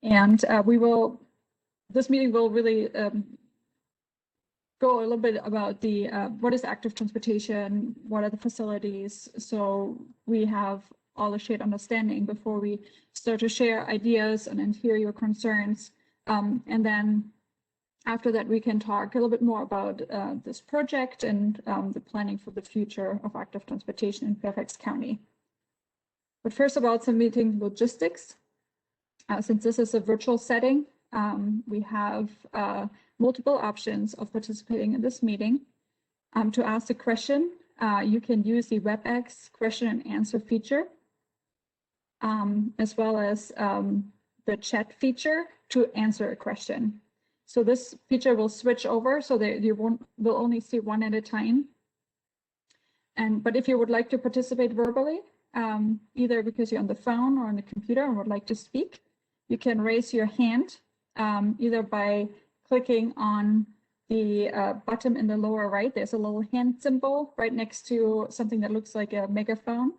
And this meeting will really go a little bit about the what is active transportation, what are the facilities, so we have all a shared understanding before we start to share ideas and then hear your concerns. And then after that, we can talk a little bit more about this project and the planning for the future of active transportation in Fairfax County. But first, about some meeting logistics. Since this is a virtual setting, we have multiple options of participating in this meeting. To ask a question, you can use the WebEx question and answer feature, as well as the chat feature to answer a question. So this feature will switch over so that you will only see one at a time. But if you would like to participate verbally, either because you're on the phone or on the computer and would like to speak, you can raise your hand either by clicking on the button in the lower right. There's a little hand symbol right next to something that looks like a megaphone.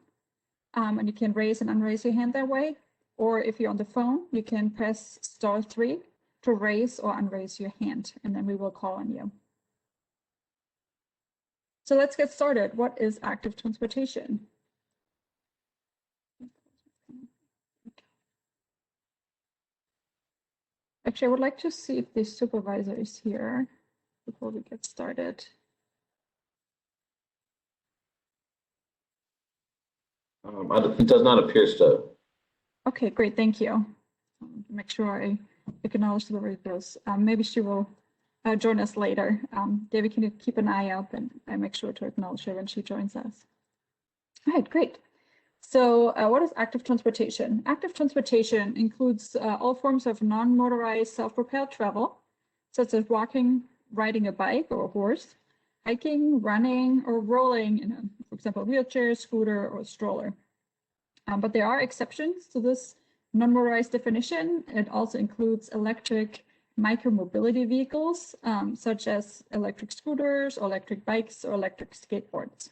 And you can raise and unraise your hand that way. Or if you're on the phone, you can press *3 to raise or unraise your hand, and then we will call on you. So let's get started. What is active transportation? Actually, I would like to see if the supervisor is here before we get started. It does not appear so. Okay, great, thank you. Make sure I acknowledge the way it goes. Maybe she will join us later. David, can you keep an eye out and I make sure to acknowledge her when she joins us? All right, great. So what is active transportation? Active transportation includes all forms of non-motorized self-propelled travel, such as walking, riding a bike or a horse, hiking, running, or rolling in a, for example, wheelchair, scooter, or stroller. But there are exceptions to this non-motorized definition. It also includes electric micromobility vehicles, such as electric scooters, or electric bikes, or electric skateboards.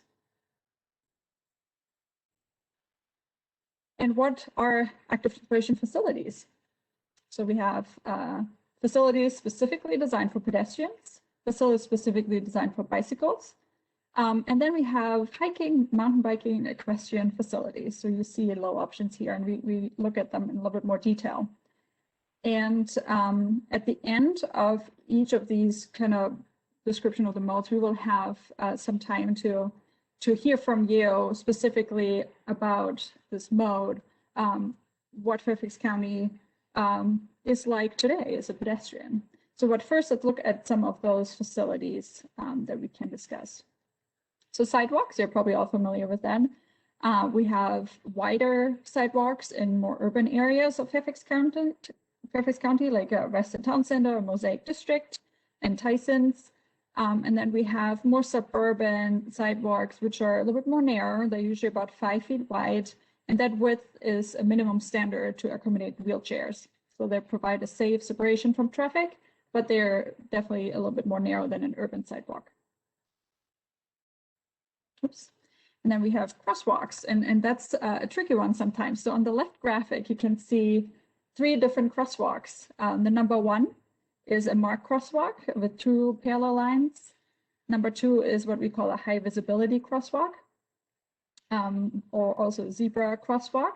And what are active transportation facilities? So we have facilities specifically designed for pedestrians, facilities specifically designed for bicycles, and then we have hiking, mountain biking, equestrian facilities. So you see low options here, and we look at them in a little bit more detail. And at the end of each of these kind of description of the modes, we will have some time to hear from you specifically about this mode, what Fairfax County is like today as a pedestrian. So but first, let's look at some of those facilities that we can discuss. So sidewalks, you're probably all familiar with them. We have wider sidewalks in more urban areas of Fairfax County, like Reston Town Center, Mosaic District, and Tyson's. And then we have more suburban sidewalks, which are a little bit more narrow. They're usually about 5 feet wide, and that width is a minimum standard to accommodate wheelchairs. So they provide a safe separation from traffic, but they're definitely a little bit more narrow than an urban sidewalk. Oops. And then we have crosswalks, and that's a tricky one sometimes. So on the left graphic, you can see 3 different crosswalks. The number 1 is a marked crosswalk with 2 parallel lines. Number 2 is what we call a high visibility crosswalk, or also a zebra crosswalk.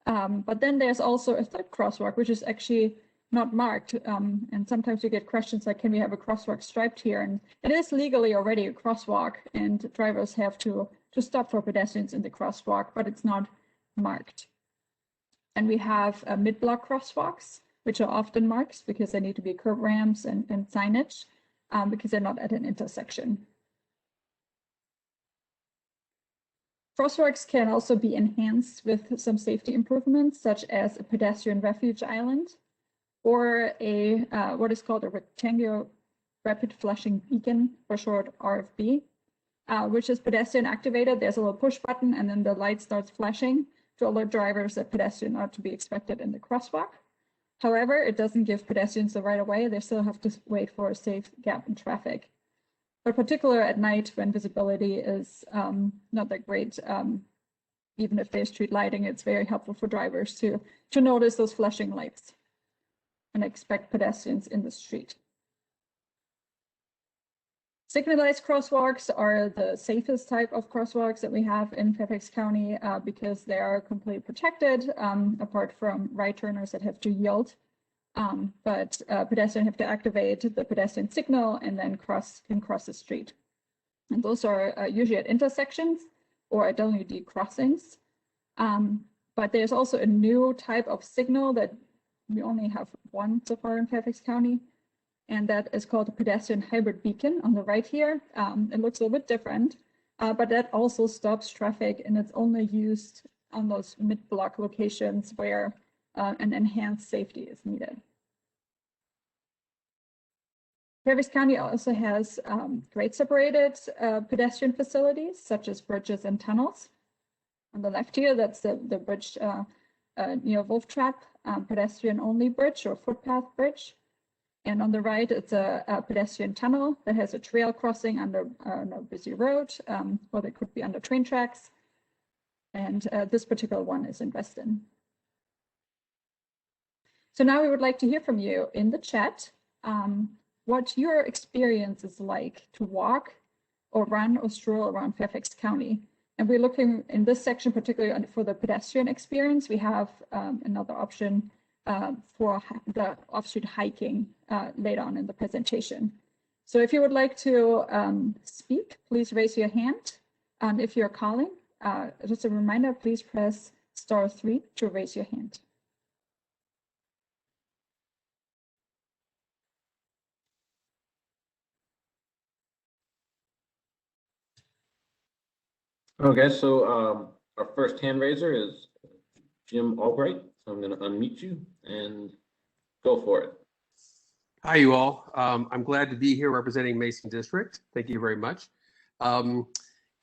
But then there's also a third crosswalk, which is actually not marked. And sometimes you get questions like, can we have a crosswalk striped here? And it is legally already a crosswalk, and drivers have to stop for pedestrians in the crosswalk, but it's not marked. And we have mid-block crosswalks, which are often marked because they need to be curb ramps and signage because they're not at an intersection. Crosswalks can also be enhanced with some safety improvements, such as a pedestrian refuge island, or a what is called a rectangular rapid flashing beacon, for short RFB, which is pedestrian activated. There's a little push button, and then the light starts flashing to alert drivers that pedestrians are to be expected in the crosswalk. However, it doesn't give pedestrians the right of way. They still have to wait for a safe gap in traffic. But particularly at night, when visibility is not that great, even if there's street lighting, it's very helpful for drivers to notice those flashing lights. and expect pedestrians in the street. Signalized crosswalks are the safest type of crosswalks that we have in Fairfax County because they are completely protected, apart from right turners that have to yield. But pedestrians have to activate the pedestrian signal and then can cross the street. And those are usually at intersections or at WD crossings. But there's also a new type of signal that we only have one so far in Fairfax County, and that is called a pedestrian hybrid beacon on the right here. It looks a little bit different, but that also stops traffic, and it's only used on those mid-block locations where an enhanced safety is needed. Fairfax County also has grade separated pedestrian facilities, such as bridges and tunnels. On the left here, that's the bridge near Wolf Trap, pedestrian only bridge or footpath bridge. And on the right, it's a pedestrian tunnel that has a trail crossing under a busy road, or they could be under train tracks. And this particular one is in Weston. So now we would like to hear from you in the chat what your experience is like to walk or run or stroll around Fairfax County. And we're looking in this section particularly for the pedestrian experience. We have another option for the off-street hiking later on in the presentation. So if you would like to speak, please raise your hand. And if you're calling, just a reminder, please press *3 to raise your hand. Okay, so our first hand raiser is Jim Albright. So I'm going to unmute you and go for it. Hi, you all. I'm glad to be here representing Mason District. Thank you very much. And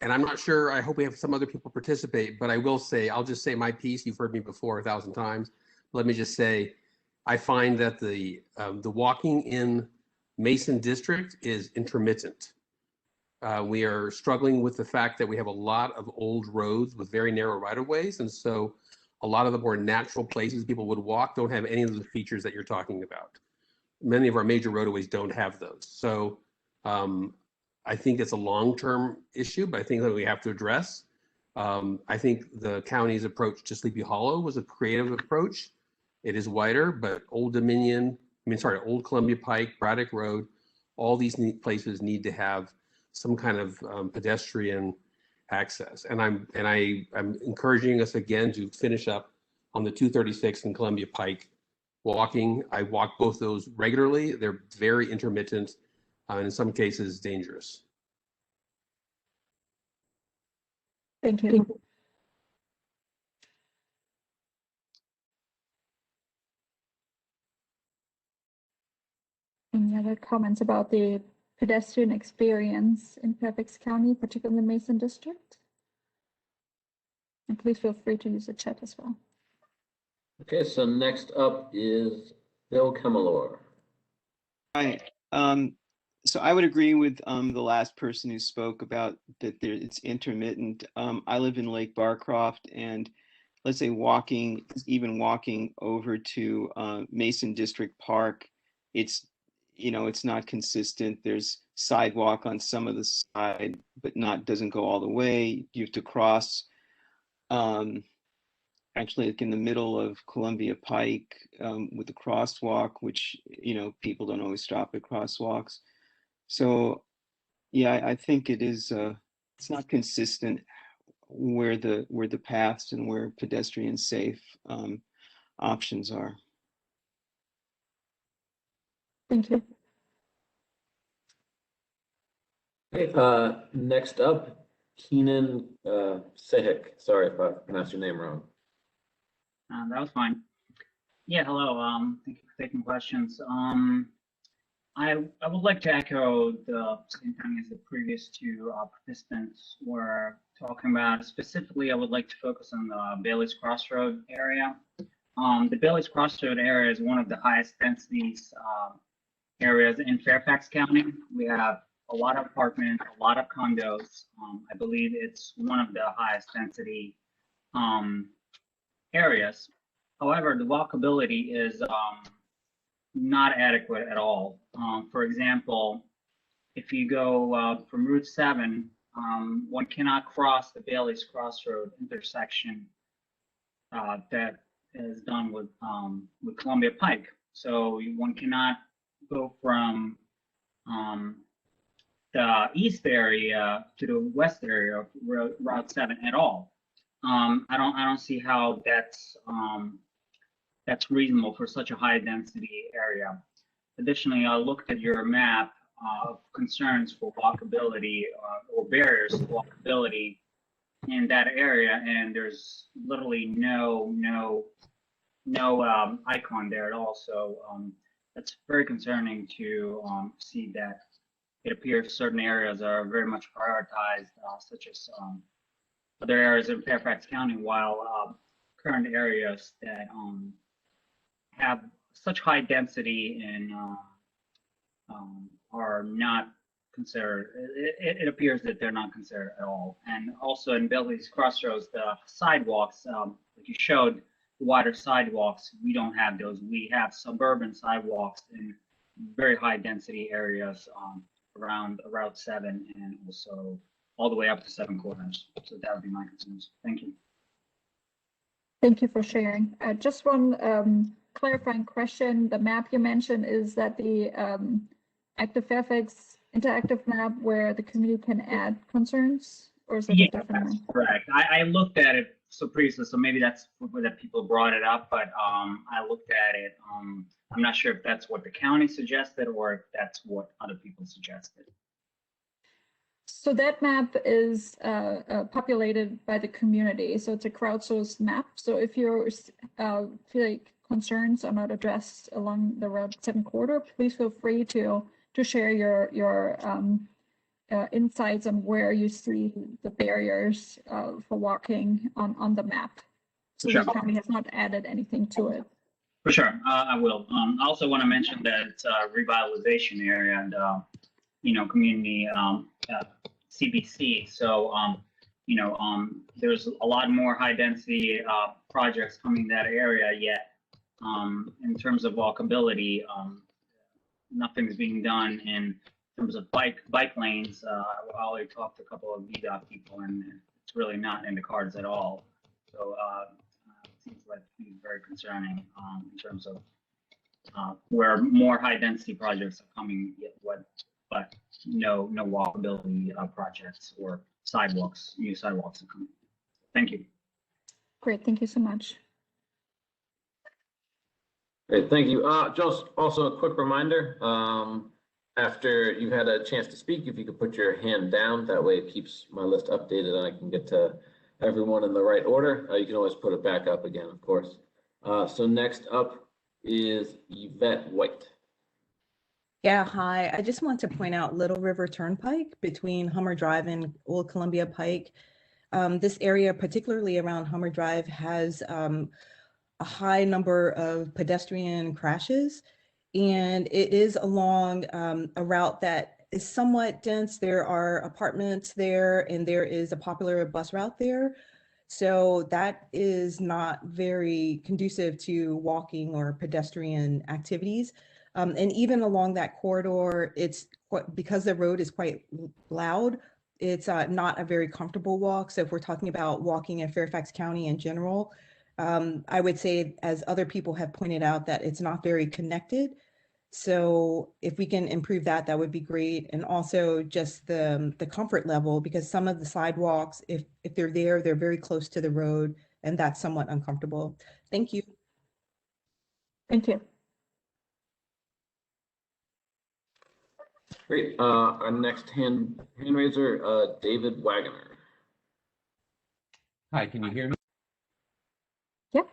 I'm not sure, I hope we have some other people participate, but I will say, I'll just say my piece. You've heard me before 1,000 times. Let me just say, I find that the walking in Mason District is intermittent. We are struggling with the fact that we have a lot of old roads with very narrow right-of-ways. And so a lot of the more natural places people would walk don't have any of the features that you're talking about. Many of our major roadways don't have those. So I think it's a long-term issue, but I think that we have to address. I think the county's approach to Sleepy Hollow was a creative approach. It is wider, but Old Columbia Pike, Braddock Road, all these places need to have some kind of pedestrian access. And I'm encouraging us again to finish up on the 236 and Columbia Pike walking. I walk both those regularly. They're very intermittent and in some cases dangerous. Thank you. Any other comments about the pedestrian experience in Fairfax County, particularly in the Mason District? And please feel free to use the chat as well. Okay, so next up is Bill Kemalor. Hi. So I would agree with the last person who spoke about that it's intermittent. I live in Lake Barcroft, and let's say even walking over to Mason District Park, it's not consistent. There's sidewalk on some of the side, but doesn't go all the way. You have to cross actually like in the middle of Columbia Pike with the crosswalk, which, people don't always stop at crosswalks. So yeah, I think it is, it's not consistent where the paths and where pedestrian safe options are. Thank you. Okay, next up, Keenan Sehik. Sorry if I pronounced your name wrong. That was fine. Yeah, hello. Thank you for taking questions. I would like to echo the same thing as the previous two participants were talking about. Specifically, I would like to focus on the Bailey's Crossroad area. The Bailey's Crossroad area is one of the highest densities areas in Fairfax County. We have a lot of apartments, a lot of condos. I believe it's one of the highest density areas. However, the walkability is not adequate at all. For example, if you go from Route 7, one cannot cross the Bailey's Crossroad intersection that is done with Columbia Pike. So one cannot go from the east area to the west area of Route 7 at all. I don't see how that's reasonable for such a high density area. Additionally, I looked at your map of concerns for walkability or barriers to walkability in that area, and there's literally no icon there at all. So that's very concerning to see that it appears certain areas are very much prioritized, such as other areas in Fairfax County, while current areas that have such high density and are not considered. It appears that they're not considered at all. And also in Bailey's Crossroads, the sidewalks, like you showed, the wider sidewalks, we don't have those. We have suburban sidewalks in very high density areas around Route 7 and also all the way up to Seven Corners. So that would be my concerns. Thank you. Thank you for sharing. Just one clarifying question. The map you mentioned, is that the ActiveFairfax interactive map where the community can add concerns, or is it Yeah, a different that's map? correct. I looked at it so previously, so maybe that's that people brought it up, but I looked at it. I'm not sure if that's what the county suggested or if that's what other people suggested. So that map is populated by the community. So it's a crowdsourced map. So if you feel like concerns are not addressed along the Route 7 corridor, please feel free to share your insights on where you see the barriers for walking on the map. So Sure. the county has not added anything to it. For sure, I will. I also want to mention that it's a revitalization area and community CBC. So there's a lot more high density projects coming in that area yet. In terms of walkability, nothing's being done in terms of bike lanes. I already talked to a couple of VDOT people, and it's really not in the cards at all. So it seems like it's very concerning in terms of where more high density projects are coming, but no walkability projects or sidewalks, new sidewalks are coming. Thank you. Great, thank you so much. Great, thank you. Just also a quick reminder, after you've had a chance to speak, if you could put your hand down, that way it keeps my list updated and I can get to everyone in the right order. You can always put it back up again, of course. So next up is Yvette White. Yeah, hi. I just want to point out Little River Turnpike between Hummer Drive and Old Columbia Pike. This area, particularly around Hummer Drive, has a high number of pedestrian crashes, and it is along a route that is somewhat dense. There are apartments there, and there is a popular bus route there. So that is not very conducive to walking or pedestrian activities. And even along that corridor, it's because the road is quite loud, it's not a very comfortable walk. So if we're talking about walking in Fairfax County in general, I would say, as other people have pointed out, that it's not very connected. So if we can improve that, that would be great. And also just the comfort level, because some of the sidewalks, if they're there, they're very close to the road, and that's somewhat uncomfortable. Thank you. Thank you. Great. Our next hand raiser, David Wagoner. Hi, can you hear me? Yep.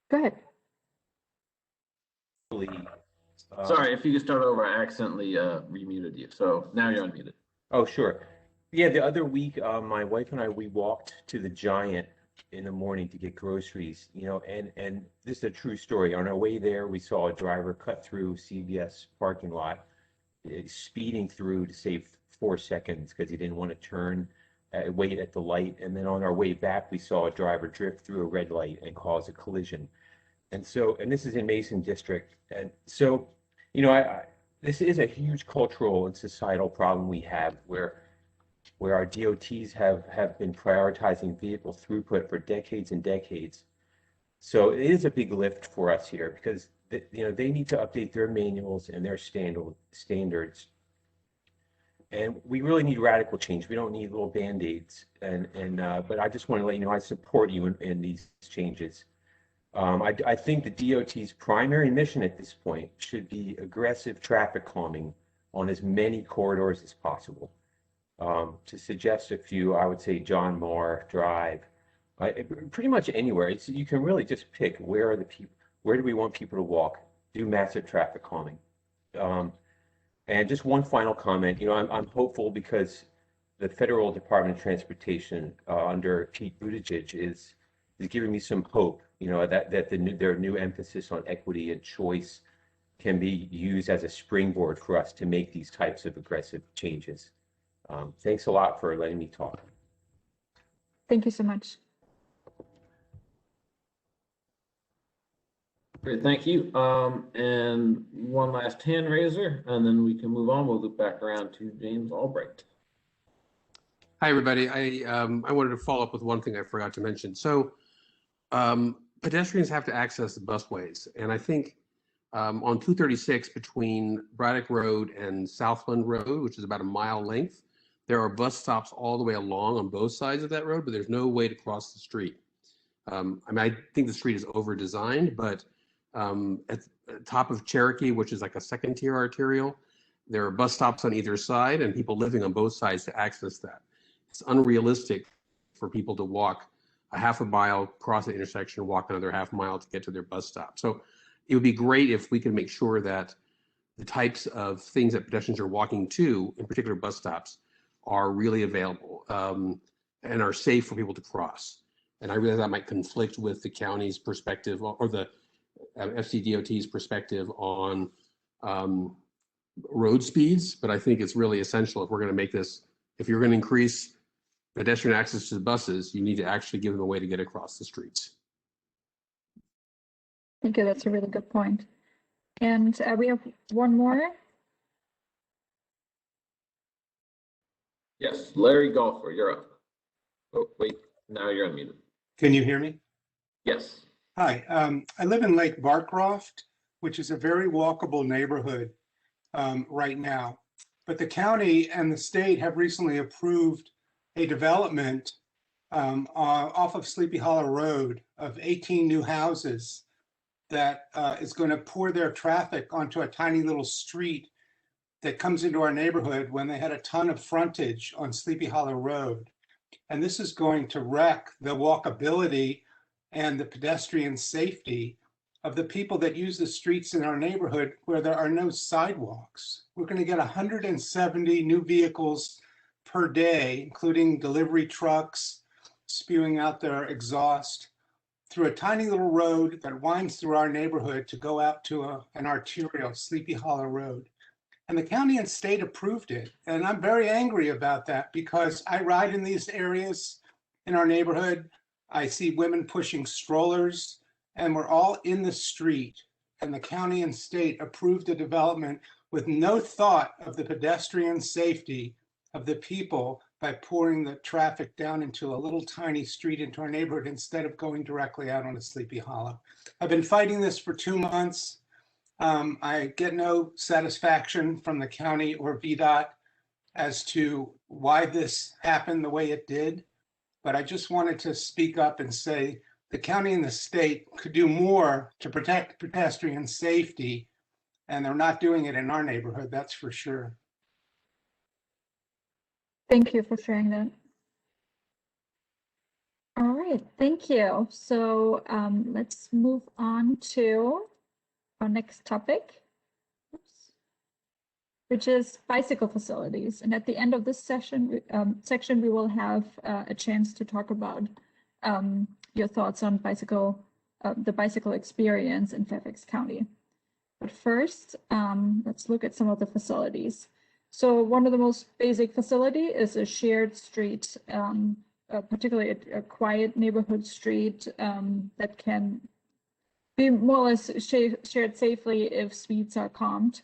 Go ahead. Sorry, if you could start over, I accidentally remuted you. So now you're unmuted. Oh, sure. Yeah, the other week, my wife and I, we walked to the Giant in the morning to get groceries, and this is a true story. On our way there, we saw a driver cut through CVS parking lot, speeding through to save 4 seconds because he didn't want to turn, wait at the light. And then on our way back, we saw a driver drift through a red light and cause a collision. And this is in Mason District. And so, you know, this is a huge cultural and societal problem we have where our DOTs have been prioritizing vehicle throughput for decades and decades. So it is a big lift for us here because you know, they need to update their manuals and their standards. And we really need radical change. We don't need little band-aids. But I just want to let you know I support you in these changes. I think the DOT's primary mission at this point should be aggressive traffic calming on as many corridors as possible. To suggest a few, I would say John Moore Drive, pretty much anywhere. You can really just pick where do we want people to walk, do massive traffic calming. And just one final comment, you know, I'm hopeful because the Federal Department of Transportation under Pete Buttigieg is giving me some hope, you know, that their new emphasis on equity and choice can be used as a springboard for us to make these types of aggressive changes. Thanks a lot for letting me talk. Thank you so much. Great, thank you. And one last hand raiser, and then we can move on. We'll loop back around to James Albright. Hi, everybody. I wanted to follow up with one thing I forgot to mention. So pedestrians have to access the busways. And I think on 236 between Braddock Road and Southland Road, which is about a mile length, there are bus stops all the way along on both sides of that road, but there's no way to cross the street. I mean, I think the street is over-designed, but at the top of Cherokee, which is like a second-tier arterial, there are bus stops on either side and people living on both sides to access that. It's unrealistic for people to walk a half a mile, cross the intersection, walk another half mile to get to their bus stop. So it would be great if we could make sure that the types of things that pedestrians are walking to, in particular bus stops, are really available and are safe for people to cross. And I realize that might conflict with the county's perspective or the FCDOT's perspective on road speeds, but I think it's really essential if we're going to make this, if you're going to increase pedestrian access to the buses, you need to actually give them a way to get across the streets. Thank you. That's a really good point. And we have one more. Yes, Larry Golfer, you're up. Oh, wait, now you're unmuted. Can you hear me? Yes. Hi, I live in Lake Barcroft, which is a very walkable neighborhood right now. But the county and the state have recently approved a development off of Sleepy Hollow Road of 18 new houses that is going to pour their traffic onto a tiny little street that comes into our neighborhood when they had a ton of frontage on Sleepy Hollow Road. And this is going to wreck the walkability and the pedestrian safety of the people that use the streets in our neighborhood where there are no sidewalks. We're going to get 170 new vehicles per day, including delivery trucks spewing out their exhaust through a tiny little road that winds through our neighborhood to go out to an arterial, Sleepy Hollow Road. And the county and state approved it. And I'm very angry about that because I ride in these areas in our neighborhood. I see women pushing strollers and we're all in the street. And the county and state approved a development with no thought of the pedestrian safety of the people by pouring the traffic down into a little tiny street into our neighborhood instead of going directly out onto Sleepy Hollow. I've been fighting this for 2 months. I get no satisfaction from the county or VDOT as to why this happened the way it did. But I just wanted to speak up and say the county and the state could do more to protect pedestrian safety, and they're not doing it in our neighborhood, that's for sure. Thank you for sharing that. All right, thank you. So let's move on to our next topic, which is bicycle facilities. And at the end of this section, we will have a chance to talk about your thoughts on the bicycle experience in Fairfax County. But first, let's look at some of the facilities. So one of the most basic facility is a shared street, particularly a quiet neighborhood street that can be more or less shared safely if speeds are calmed.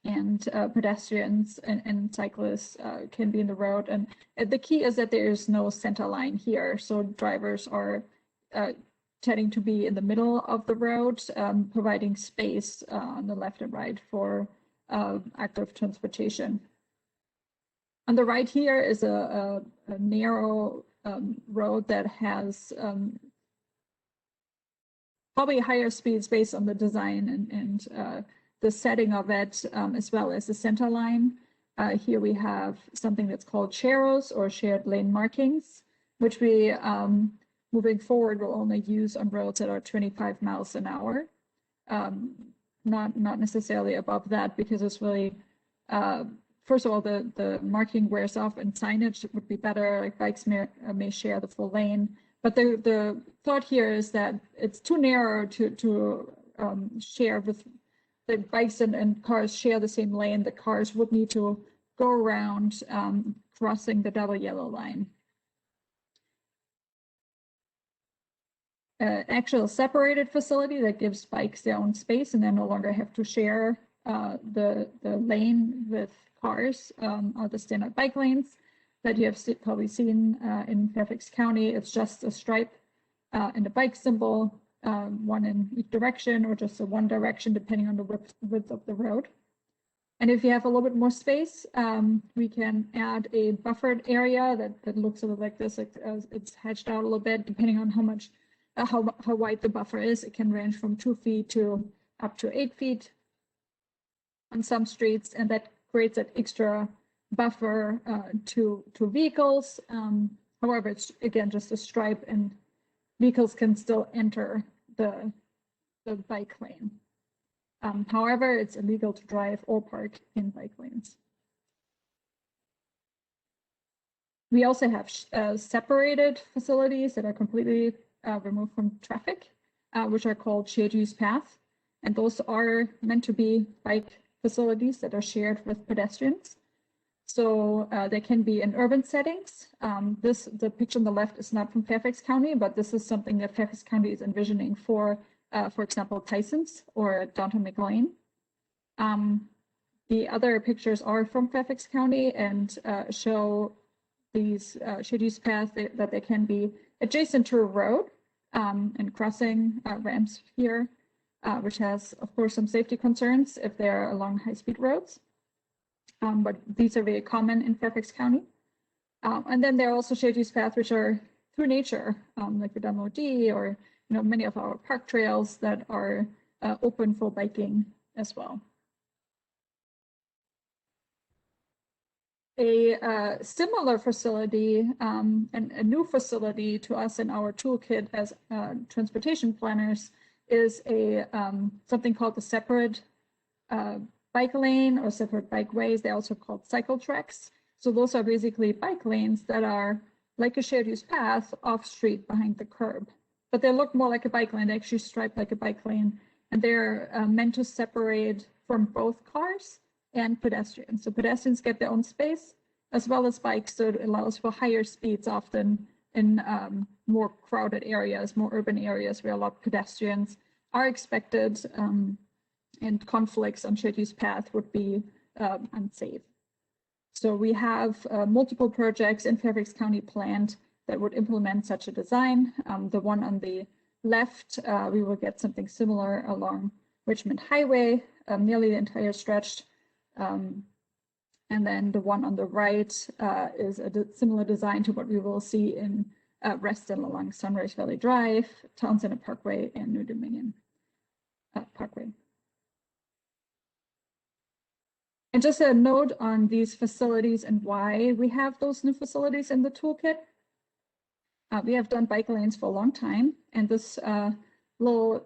And pedestrians and cyclists can be in the road. And the key is that there is no center line here. So drivers are tending to be in the middle of the road, providing space on the left and right for active transportation. On the right here is a narrow road that has probably higher speeds based on the design and the setting of it, as well as the center line. Here we have something that's called sharrows or shared lane markings, which we, moving forward, will only use on roads that are 25 miles an hour. Not necessarily above that, because it's really, first of all, the marking wears off and signage would be better, like bikes may share the full lane. But the thought here is that it's too narrow to share with the bikes and cars share the same lane. The cars would need to go around crossing the double yellow line. Actual separated facility that gives bikes their own space and they no longer have to share the lane with cars, are the standard bike lanes that you have probably seen in Fairfax County. It's just a stripe and a bike symbol, one in each direction or just a one direction depending on the width of the road. And if you have a little bit more space, we can add a buffered area that looks a little like this. It's hatched out a little bit depending on how much, how wide the buffer is. It can range from 2 feet to up to 8 feet on some streets, and that creates an extra buffer to vehicles. However, it's again just a stripe, and vehicles can still enter the bike lane. However, it's illegal to drive or park in bike lanes. We also have separated facilities that are completely removed from traffic, which are called shared use path. And those are meant to be bike facilities that are shared with pedestrians. So they can be in urban settings. The picture on the left is not from Fairfax County, but this is something that Fairfax County is envisioning for example, Tyson's or downtown McLean. The other pictures are from Fairfax County and show these shared use paths that they can be adjacent to a road and crossing ramps here, which has, of course, some safety concerns if they're along high-speed roads. But these are very common in Fairfax County. And then there are also shared use paths which are through nature, like the WD or many of our park trails that are open for biking as well. A similar facility and a new facility to us in our toolkit as transportation planners is something called the separate bike lane or separate bikeways. They're also called cycle tracks. So those are basically bike lanes that are like a shared use path off street behind the curb. But they look more like a bike lane. They actually stripe like a bike lane, and they're meant to separate from both cars and pedestrians. So pedestrians get their own space as well as bikes, so it allows for higher speeds often in more crowded areas, more urban areas where a lot of pedestrians are expected, and conflicts on shared use path would be unsafe. So we have multiple projects in Fairfax County planned that would implement such a design. The one on the left, we will get something similar along Richmond Highway, nearly the entire stretch. And then the one on the right is a similar design to what we will see in Reston along Sunrise Valley Drive, Town Center Parkway, and New Dominion Parkway. And just a note on these facilities and why we have those new facilities in the toolkit. We have done bike lanes for a long time, and this little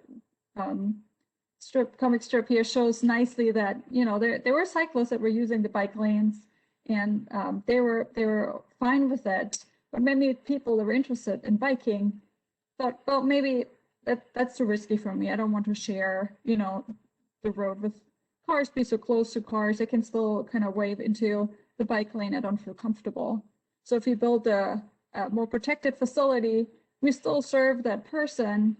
comic strip here shows nicely that there were cyclists that were using the bike lanes, and they were fine with it. But many people that were interested in biking thought, well, maybe that's too risky for me. I don't want to share, the road with cars, be so close to cars. I can still kind of wave into the bike lane. I don't feel comfortable. So if you build a more protected facility, we still serve that person,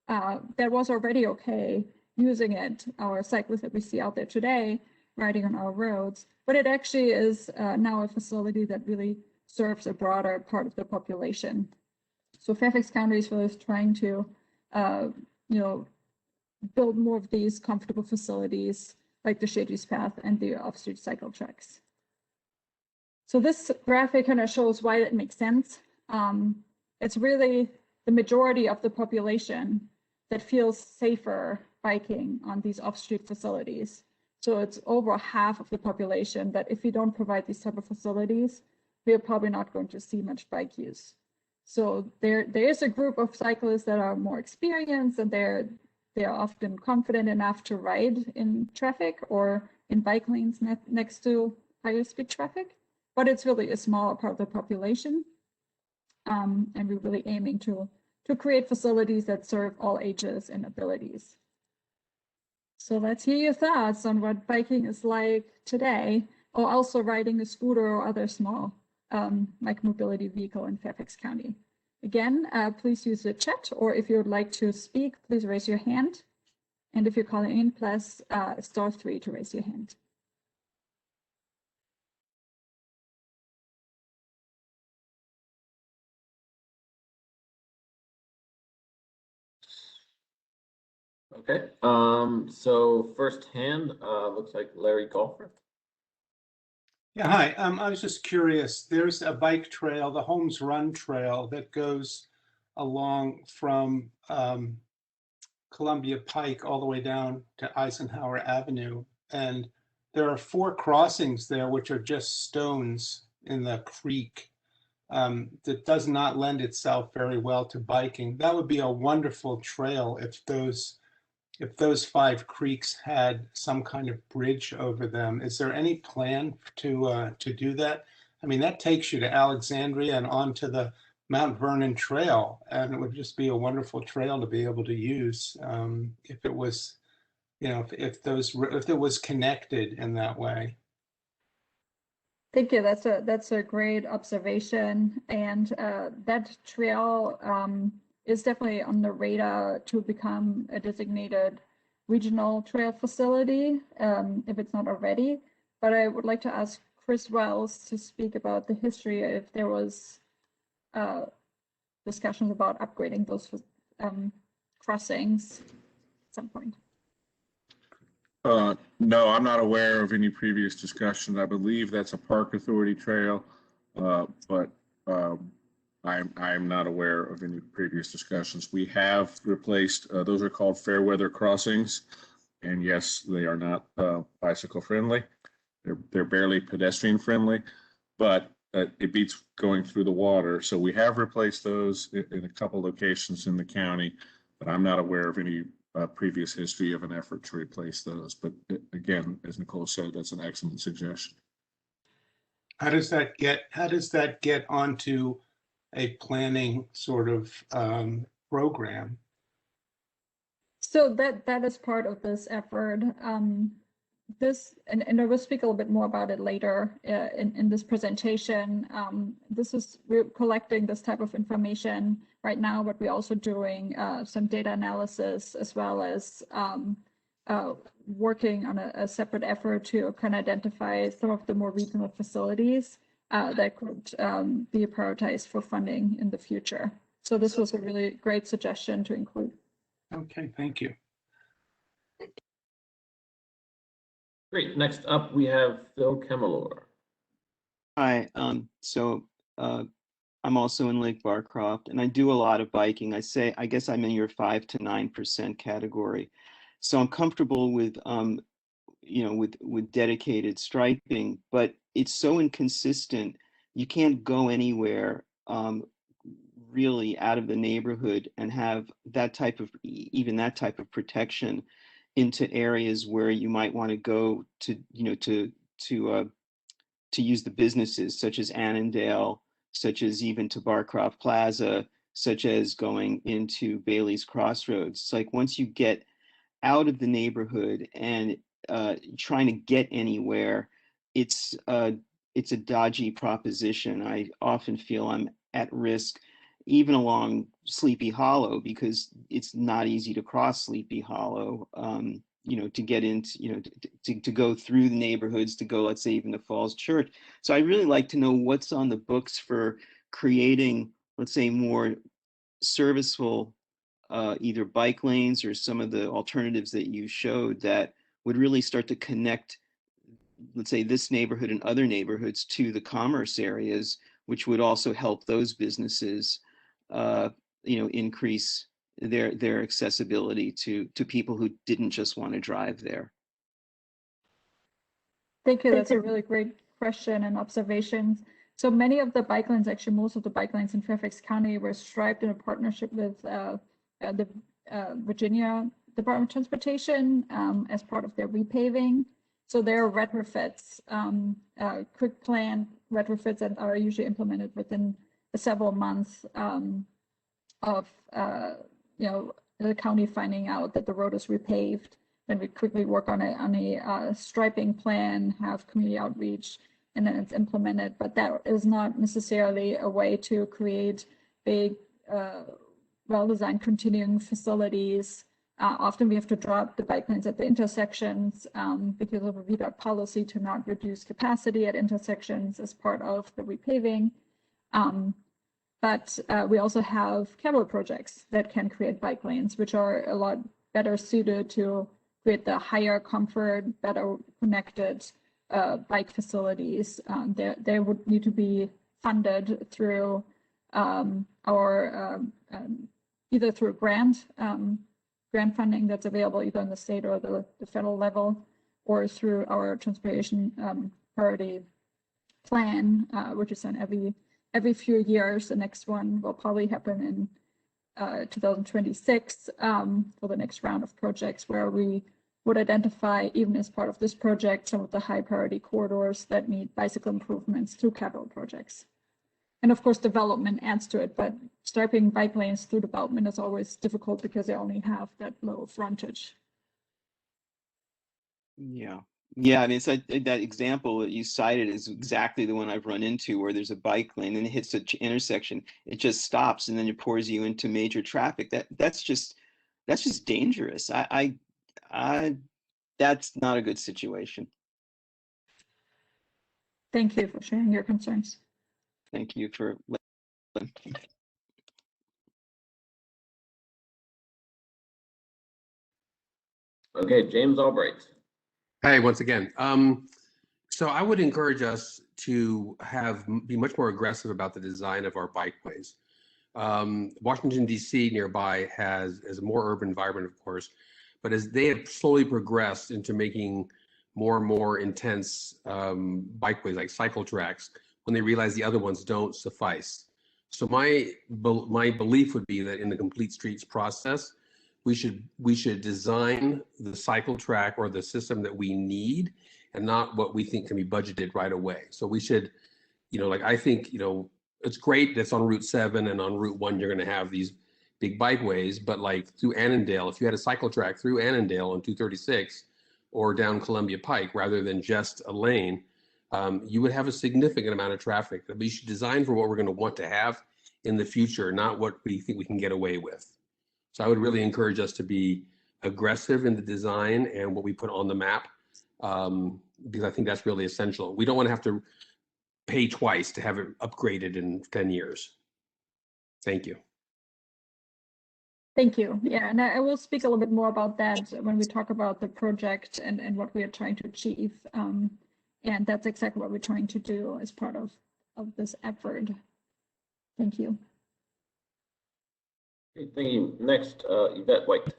that was already okay using it, our cyclists that we see out there today riding on our roads, but it actually is now a facility that really serves a broader part of the population. So Fairfax County is really trying to, build more of these comfortable facilities like the Shade Use Path and the off-street cycle tracks. So this graphic kind of shows why it makes sense. It's really the majority of the population that feels safer biking on these off-street facilities. So it's over half of the population that if we don't provide these type of facilities, we're probably not going to see much bike use. So there is a group of cyclists that are more experienced and they're often confident enough to ride in traffic or in bike lanes next to higher speed traffic, but it's really a smaller part of the population. And we're really aiming to create facilities that serve all ages and abilities. So let's hear your thoughts on what biking is like today, or also riding a scooter or other small mobility vehicle in Fairfax County. Again, please use the chat, or if you would like to speak, please raise your hand. And if you're calling in, press *3 to raise your hand. Okay, so first hand, looks like Larry Golfer. Yeah, hi. I was just curious. There's a bike trail, the Holmes Run Trail, that goes along from Columbia Pike all the way down to Eisenhower Avenue. And there are 4 crossings there, which are just stones in the creek. That does not lend itself very well to biking. That would be a wonderful trail if those 5 creeks had some kind of bridge over them. Is there any plan to do that? I mean, that takes you to Alexandria and onto the Mount Vernon Trail, and it would just be a wonderful trail to be able to use if it was, if it was connected in that way. Thank you. That's a great observation, and that trail is definitely on the radar to become a designated regional trail facility, if it's not already. But I would like to ask Chris Wells to speak about the history, if there was discussions about upgrading those crossings at some point. No, I'm not aware of any previous discussion. I believe that's a park authority trail, but I'm not aware of any previous discussions. We have replaced, those are called fair weather crossings. And yes, they are not bicycle friendly. They're barely pedestrian friendly, but it beats going through the water. So we have replaced those in a couple locations in the county, but I'm not aware of any previous history of an effort to replace those. But again, as Nicole said, that's an excellent suggestion. How does that get onto a planning sort of program? So that is part of this effort. And I will speak a little bit more about it later in this presentation. We're collecting this type of information right now, but we're also doing some data analysis, as well as working on a separate effort to kind of identify some of the more regional facilities that could be prioritized for funding in the future. So this was a really great suggestion to include. Okay, thank you. Great. Next up, we have Phil Kemelor. Hi. I'm also in Lake Barcroft, and I do a lot of biking. I guess I'm in your 5 to 9% category. So I'm comfortable with, with dedicated striping, but it's so inconsistent. You can't go anywhere really out of the neighborhood and have that type of, even that type of protection into areas where you might want to go to, to use the businesses, such as Annandale, such as even to Barcroft Plaza, such as going into Bailey's Crossroads. It's like once you get out of the neighborhood and trying to get anywhere, it's a dodgy proposition. I often feel I'm at risk even along Sleepy Hollow, because it's not easy to cross Sleepy Hollow, you know, to get into, you know, to go through the neighborhoods, to go, let's say, even to Falls Church. So I really like to know what's on the books for creating, let's say, more serviceful either bike lanes or some of the alternatives that you showed that would really start to connect, let's say, this neighborhood and other neighborhoods to the commerce areas, which would also help those businesses, you know, increase their accessibility to people who didn't just want to drive there. Thank you. That's a really great question and observations. So many of the bike lanes, actually most of the bike lanes in Fairfax County, were striped in a partnership with the Virginia Department of Transportation as part of their repaving. So there are retrofits, quick plan retrofits that are usually implemented within several months of you know, the county finding out that the road is repaved. Then we quickly work on a striping plan, have community outreach, and then it's implemented. But that is not necessarily a way to create big, well-designed continuing facilities. Often we have to drop the bike lanes at the intersections because of a VDOT policy to not reduce capacity at intersections as part of the repaving. But we also have capital projects that can create bike lanes, which are a lot better suited to create the higher comfort, better connected bike facilities. They would need to be funded through our either through grant funding that's available either on the state or the federal level, or through our transportation priority plan, which is on every few years. The next one will probably happen in 2026 for the next round of projects, where we would identify, even as part of this project, some of the high priority corridors that need bicycle improvements through capital projects. And of course, development adds to it, but striping bike lanes through development is always difficult because they only have that low frontage. Yeah. Yeah, I mean, it's like that example that you cited is exactly the one I've run into, where there's a bike lane and it hits an intersection, it just stops and then it pours you into major traffic. That's just dangerous. That's not a good situation. Thank you for sharing your concerns. Thank you for. Okay, James Albright. Hey, once again. So I would encourage us to be much more aggressive about the design of our bikeways. Washington, D.C. nearby has a more urban environment, of course, but as they have slowly progressed into making more and more intense bikeways like cycle tracks, when they realize the other ones don't suffice. So my belief would be that in the complete streets process, we should design the cycle track or the system that we need, and not what we think can be budgeted right away. So we should, you know, like, I think, you know, it's great that's on Route 7 and on Route 1 you're going to have these big bikeways, but like through Annandale, if you had a cycle track through Annandale on 236 or down Columbia Pike rather than just a lane, you would have a significant amount of traffic. But you should design for what we're going to want to have in the future, not what we think we can get away with. So I would really encourage us to be aggressive in the design and what we put on the map, because I think that's really essential. We don't want to have to pay twice to have it upgraded in 10 years. Thank you. Thank you. Yeah, and I will speak a little bit more about that when we talk about the project and what we are trying to achieve. And that's exactly what we're trying to do as part of this effort. Thank you. Okay, thank you. Next, Yvette White.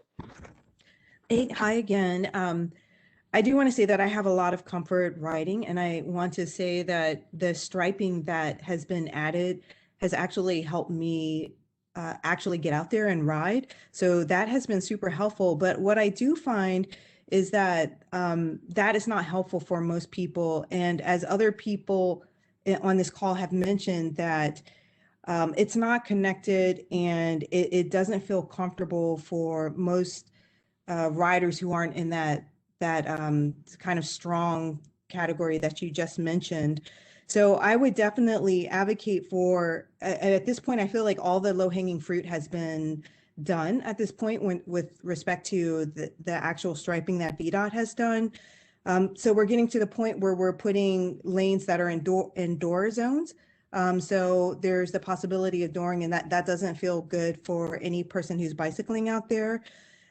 Hey, hi again. I do want to say that I have a lot of comfort riding, and I want to say that the striping that has been added has actually helped me actually get out there and ride. So that has been super helpful. But what I do find is that that is not helpful for most people. And as other people on this call have mentioned, that it's not connected, and it doesn't feel comfortable for most riders who aren't in that kind of strong category that you just mentioned. So I would definitely advocate for, at this point, I feel like all the low-hanging fruit has been done at this point with respect to the actual striping that VDOT has done. So we're getting to the point where we're putting lanes that are indoor zones. So there's the possibility of dooring, and that doesn't feel good for any person who's bicycling out there.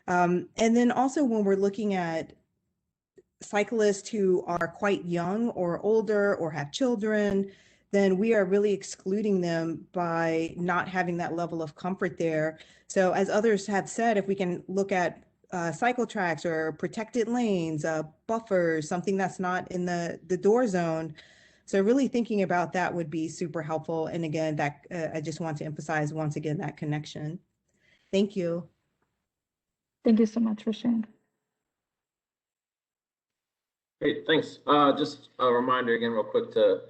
And then also when we're looking at cyclists who are quite young or older or have children, then we are really excluding them by not having that level of comfort there. So as others have said, if we can look at cycle tracks or protected lanes, buffers, something that's not in the door zone. So really thinking about that would be super helpful. And again, that I just want to emphasize once again, that connection. Thank you. Thank you so much for sharing. Great, thanks. Just a reminder again, real quick, to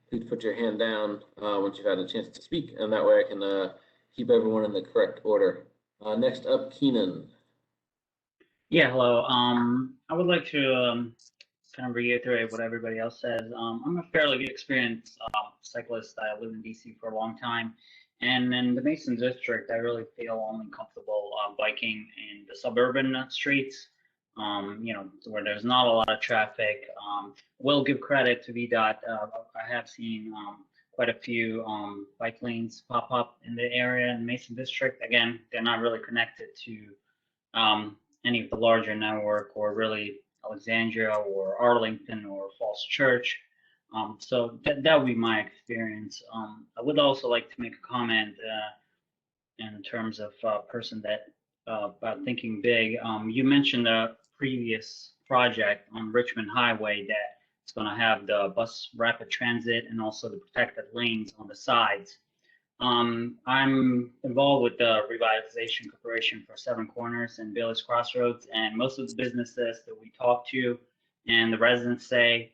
please put your hand down once you've had a chance to speak, and that way I can keep everyone in the correct order. Next up, Keenan. Yeah, hello. I would like to kind of reiterate what everybody else says. I'm a fairly experienced cyclist. I live in DC for a long time, and in the Mason District, I really feel only comfortable biking in the suburban streets. You know, where there's not a lot of traffic. Will give credit to VDOT. I have seen quite a few bike lanes pop up in the area in Mason District. Again, they're not really connected to any of the larger network, or really Alexandria or Arlington or Falls Church. So that would be my experience. I would also like to make a comment in terms of person that about thinking big. You mentioned a previous project on Richmond Highway that it's going to have the bus rapid transit and also the protected lanes on the sides. I'm involved with the Revitalization Corporation for Seven Corners and Bailey's Crossroads, and most of the businesses that we talk to and the residents say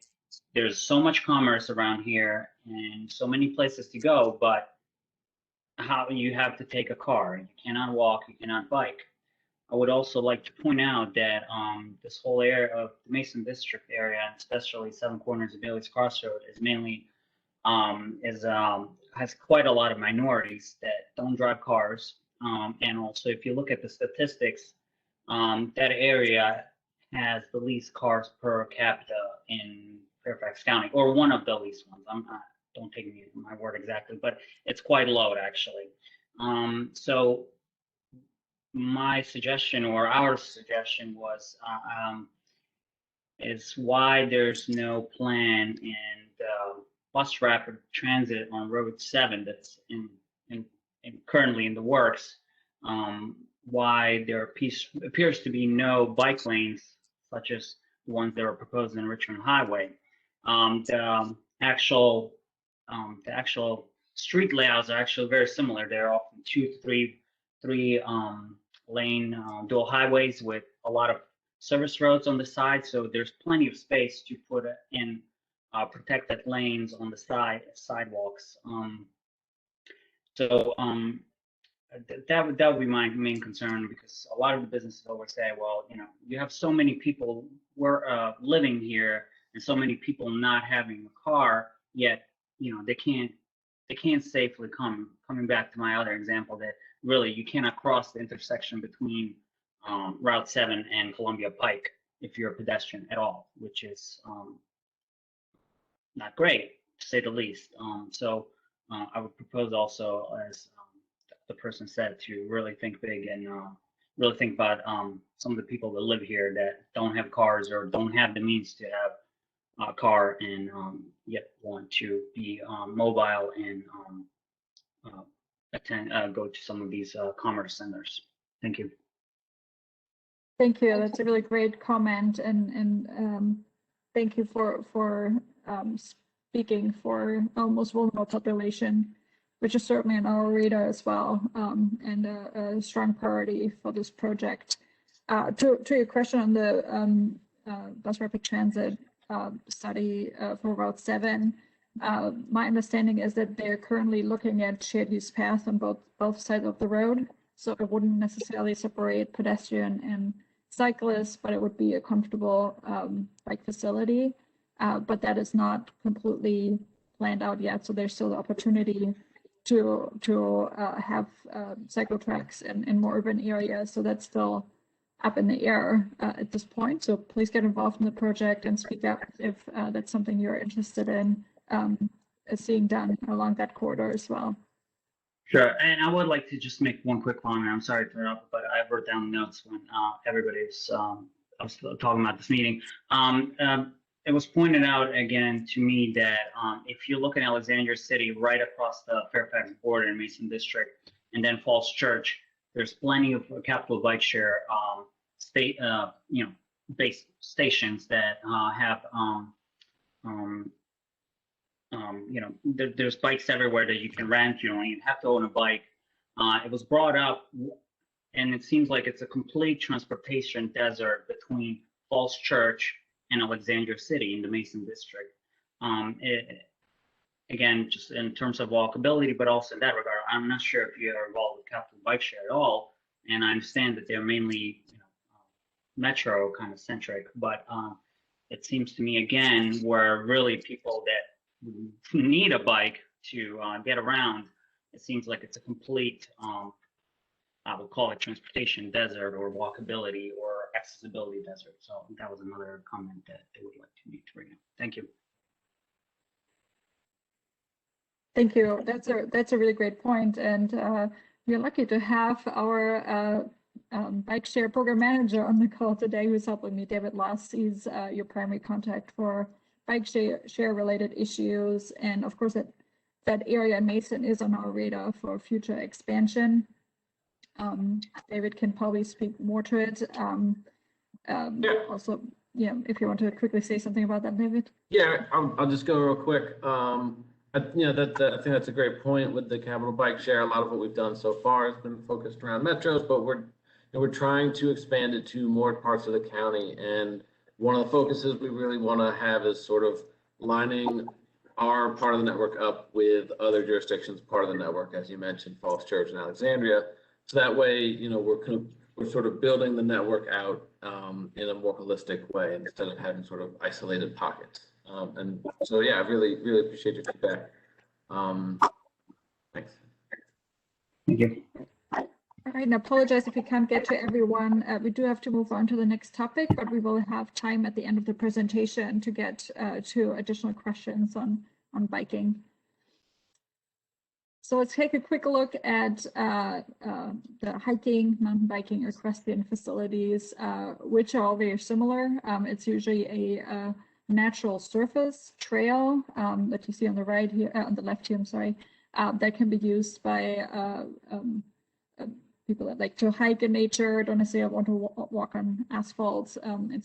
there's so much commerce around here and so many places to go, but how you have to take a car. You cannot walk, you cannot bike. I would also like to point out that this whole area of the Mason District area, especially Seven Corners and Bailey's Crossroad, is mainly has quite a lot of minorities that don't drive cars. And also, if you look at the statistics, that area has the least cars per capita in Fairfax County, or one of the least ones. Don't take me my word exactly, but it's quite low actually. So my suggestion, or our suggestion, was is why there's no plan in the bus rapid transit on Road 7 that's currently in the works. Why there appears to be no bike lanes, such as the ones that are proposed in Richmond Highway. The actual street layouts are actually very similar. They're often 2 to 3 lane dual highways with a lot of service roads on the side, so there's plenty of space to put in protected lanes on the sidewalks. That would be my main concern, because a lot of the businesses always say, well, you know, you have so many people living here and so many people not having a car, yet you know they can't safely coming back to my other example, that really you cannot cross the intersection between Route 7 and Columbia Pike if you're a pedestrian at all, which is not great, to say the least. So I would propose also, as the person said, to really think big and really think about some of the people that live here that don't have cars or don't have the means to have a car, and yet want to be mobile and go to some of these commerce centers. Thank you. Thank you. That's a really great comment, and thank you for speaking for our most vulnerable population, which is certainly on our radar as well, and a strong priority for this project. To your question on the bus rapid transit study for Route 7, my understanding is that they're currently looking at shared use paths on both sides of the road. So it wouldn't necessarily separate pedestrian and cyclists, but it would be a comfortable bike facility. But that is not completely planned out yet. So there's still the opportunity to have cycle tracks in more urban areas. So that's still up in the air at this point. So please get involved in the project and speak up if that's something you're interested in seeing done along that corridor as well. Sure, and I would like to just make one quick comment. I'm sorry to interrupt, but I wrote down notes when everybody's I was talking about this meeting. It was pointed out again to me that if you look in Alexandria City, right across the Fairfax border in Mason District, and then Falls Church, there's plenty of capital bike share base stations that have there's bikes everywhere that you can rent. You don't even have to own a bike. It was brought up, and it seems like it's a complete transportation desert between Falls Church and Alexandria City in the Mason District. Again, just in terms of walkability, but also in that regard, I'm not sure if you're involved with capital bike share at all. And I understand that they're mainly metro kind of centric, but it seems to me again where really people that need a bike to get around, it seems like it's a complete I would call it transportation desert or walkability or accessibility desert. So that was another comment that I would like to make to bring up. Thank you. Thank you. That's a really great point, and we're lucky to have our bike share program manager on the call today, who's helping me. David Loss, he's your primary contact for bike share related issues, and of course that area in Mason is on our radar for future expansion. David can probably speak more to it. Also, if you want to quickly say something about that, David. Yeah, I'll just go real quick. I think that's a great point with the capital bike share. A lot of what we've done so far has been focused around metros, but we're trying to expand it to more parts of the county. And one of the focuses we really want to have is sort of lining our part of the network up with other jurisdictions part of the network, as you mentioned, Falls Church and Alexandria. So that way, we're sort of building the network out in a more holistic way instead of having sort of isolated pockets. And so, yeah, I really appreciate your feedback. Thanks. Thank you. All right, and I apologize if we can't get to everyone. We do have to move on to the next topic, but we will have time at the end of the presentation to get to additional questions on biking. So let's take a quick look at the hiking, mountain biking, equestrian facilities, which are all very similar. It's usually a natural surface trail that you see on the right here, on the left here, I'm sorry, that can be used by people that like to hike in nature, don't necessarily want to walk on asphalt,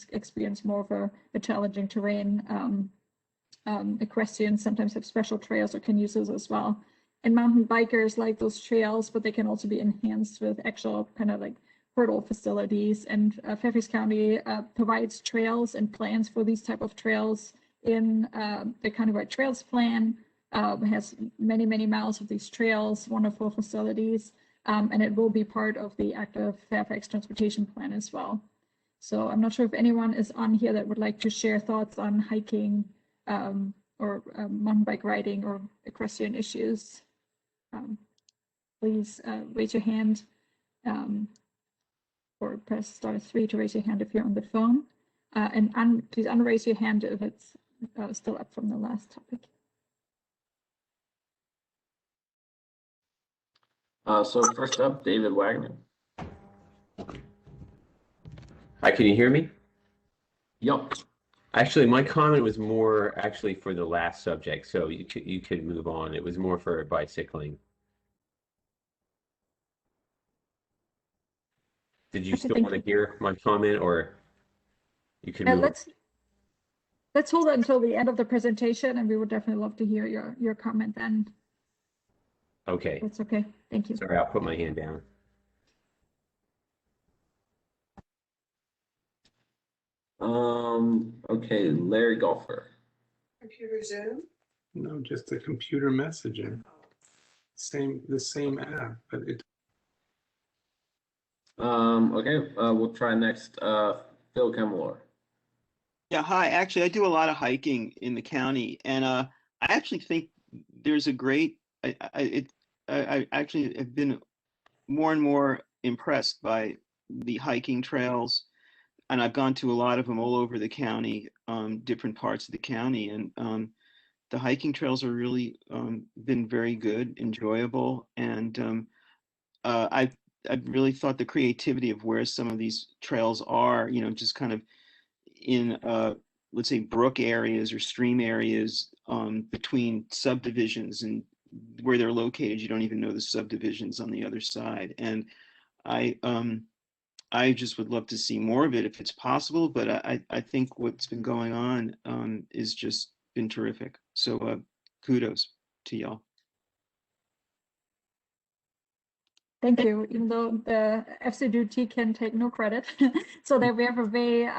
experience more of a challenging terrain. Equestrians sometimes have special trails or can use those as well. And mountain bikers like those trails, but they can also be enhanced with actual kind of like hurdle facilities. And Fairfax County provides trails and plans for these type of trails in the Countywide Trails Plan. Has many, many miles of these trails, wonderful facilities, and it will be part of the ActiveFairfax transportation plan as well. So I'm not sure if anyone is on here that would like to share thoughts on hiking or mountain bike riding or equestrian issues. Please raise your hand or press *3 to raise your hand if you're on the phone. And please unraise your hand if it's still up from the last topic. So first up, David Wagner. Hi, can you hear me? Yup. Actually, my comment was more actually for the last subject, so you could move on. It was more for bicycling. Did you still want to hear my comment, or you can move on? Let's hold it until the end of the presentation, and we would definitely love to hear your comment then. Okay. That's okay. Thank you. Sorry, I'll put my hand down. Okay, Larry Golfer. Computer Zoom? No, just a computer messaging. The same app, but it. Okay, we'll try next. Phil Kemmelor. Yeah, hi. Actually, I do a lot of hiking in the county, and actually think there's a great, I actually have been more and more impressed by the hiking trails, and I've gone to a lot of them all over the county, different parts of the county, and the hiking trails are really been very good, enjoyable, and I've really thought the creativity of where some of these trails are, just kind of in let's say brook areas or stream areas, between subdivisions, and where they're located, you don't even know the subdivisions on the other side. And I just would love to see more of it if it's possible, but I think what's been going on is just been terrific. So kudos to y'all. Thank you. Even though the FCDT can take no credit, so that we have a very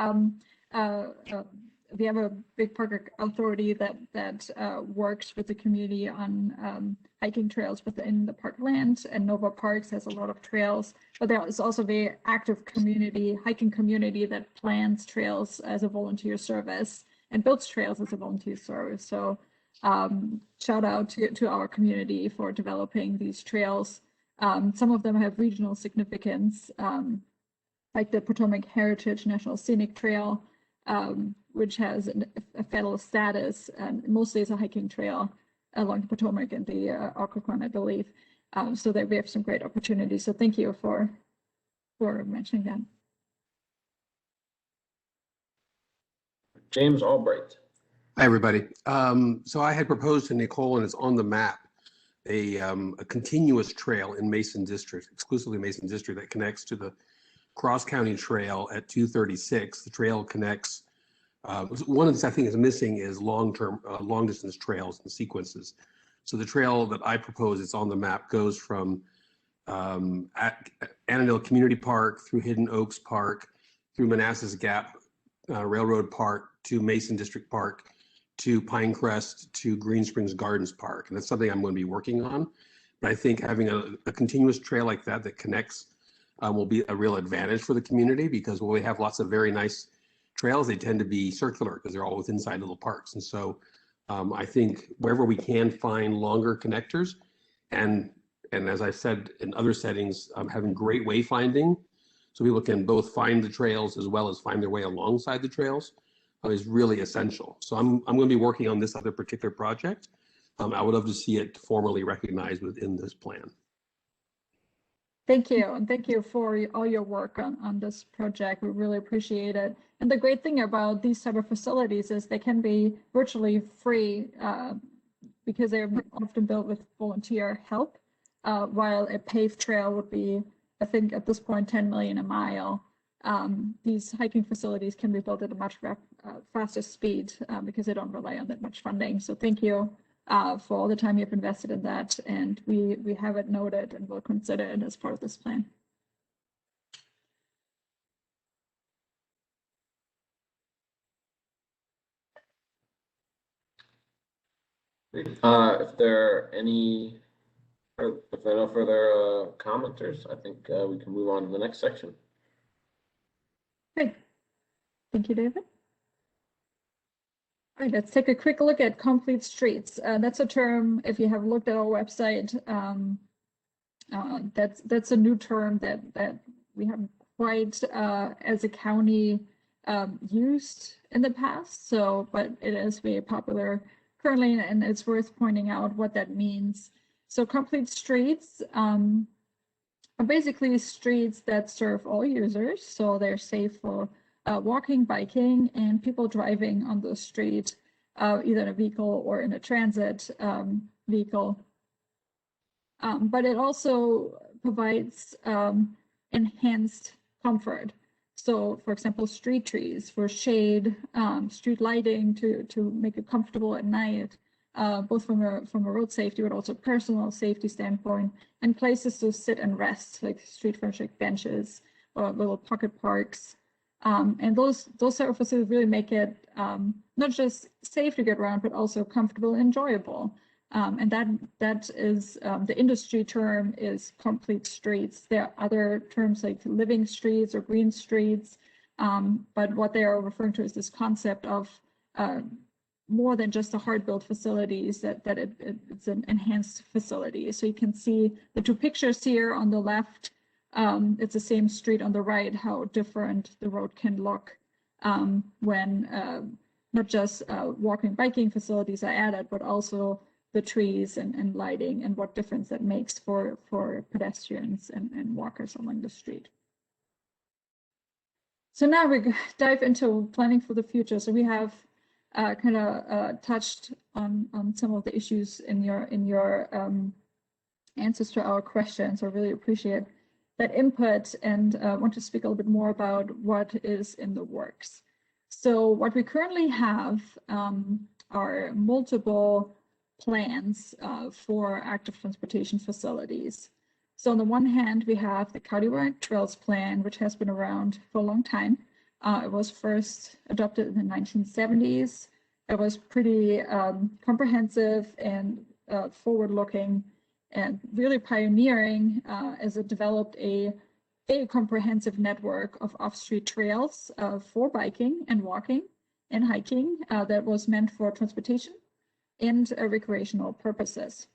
we have a big park authority that works with the community on hiking trails within the parkland, and Nova Parks has a lot of trails, but there is also a very active community, hiking community, that plans trails as a volunteer service and builds trails as a volunteer service. So shout out to our community for developing these trails. Some of them have regional significance, like the Potomac Heritage National Scenic Trail, which has a federal status, and mostly is a hiking trail along the Potomac and the Occoquan, I believe. So that we have some great opportunities. So thank you for mentioning that. James Albright. Hi, everybody. So I had proposed to Nicole, and it's on the map, a continuous trail in Mason District, exclusively Mason District, that connects to the Cross County Trail at 236. The trail connects, one of the things I think is missing is long distance trails and sequences. So the trail that I propose, it's on the map, goes from Annandale Community Park through Hidden Oaks Park, through Manassas Gap Railroad Park, to Mason District Park, to Pinecrest, to Green Springs Gardens Park. And that's something I'm going to be working on. But I think having a continuous trail like that that connects will be a real advantage for the community, because while we have lots of very nice trails, they tend to be circular because they're all within inside little parks. And so I think wherever we can find longer connectors, and as I've said in other settings, having great wayfinding, so people can both find the trails as well as find their way alongside the trails, is really essential. So I'm going to be working on this other particular project. I would love to see it formally recognized within this plan. Thank you, and thank you for all your work on this project. We really appreciate it. And the great thing about these type of facilities is they can be virtually free because they're often built with volunteer help, while a paved trail would be, I think at this point, 10 million a mile. These hiking facilities can be built at a much faster speed because they don't rely on that much funding. So thank you for all the time you've invested in that, and we have it noted and will consider it as part of this plan. If there are no further commenters, I think we can move on to the next section. Great. Thank you, David. All right, let's take a quick look at complete streets. That's a term, if you have looked at our website, that's a new term that we haven't quite as a county used in the past. So, but it is very popular currently, and it's worth pointing out what that means. So complete streets are basically streets that serve all users. So they're safe for walking, biking, and people driving on the street, either in a vehicle or in a transit vehicle. But it also provides enhanced comfort. So, for example, street trees for shade, street lighting to make it comfortable at night, both from a road safety but also personal safety standpoint, and places to sit and rest, like street furniture benches or little pocket parks. And those sort of facilities really make it not just safe to get around, but also comfortable and enjoyable. And that is the industry term is complete streets. There are other terms like living streets or green streets, but what they are referring to is this concept of more than just the hard-built facilities, that it's an enhanced facility. So you can see the two pictures here on the left. It's the same street on the right, how different the road can look when not just walking, biking facilities are added, but also the trees and lighting and what difference that makes for pedestrians and walkers along the street. So now we dive into planning for the future. So we have kind of touched on some of the issues in your answers to our questions. I really appreciate that input and want to speak a little bit more about what is in the works. So what we currently have are multiple plans for active transportation facilities. So on the one hand, we have the Countywide Trails Plan, which has been around for a long time. It was first adopted in the 1970s. It was pretty comprehensive and forward-looking and really pioneering as it developed a comprehensive network of off-street trails for biking and walking and hiking that was meant for transportation and recreational purposes.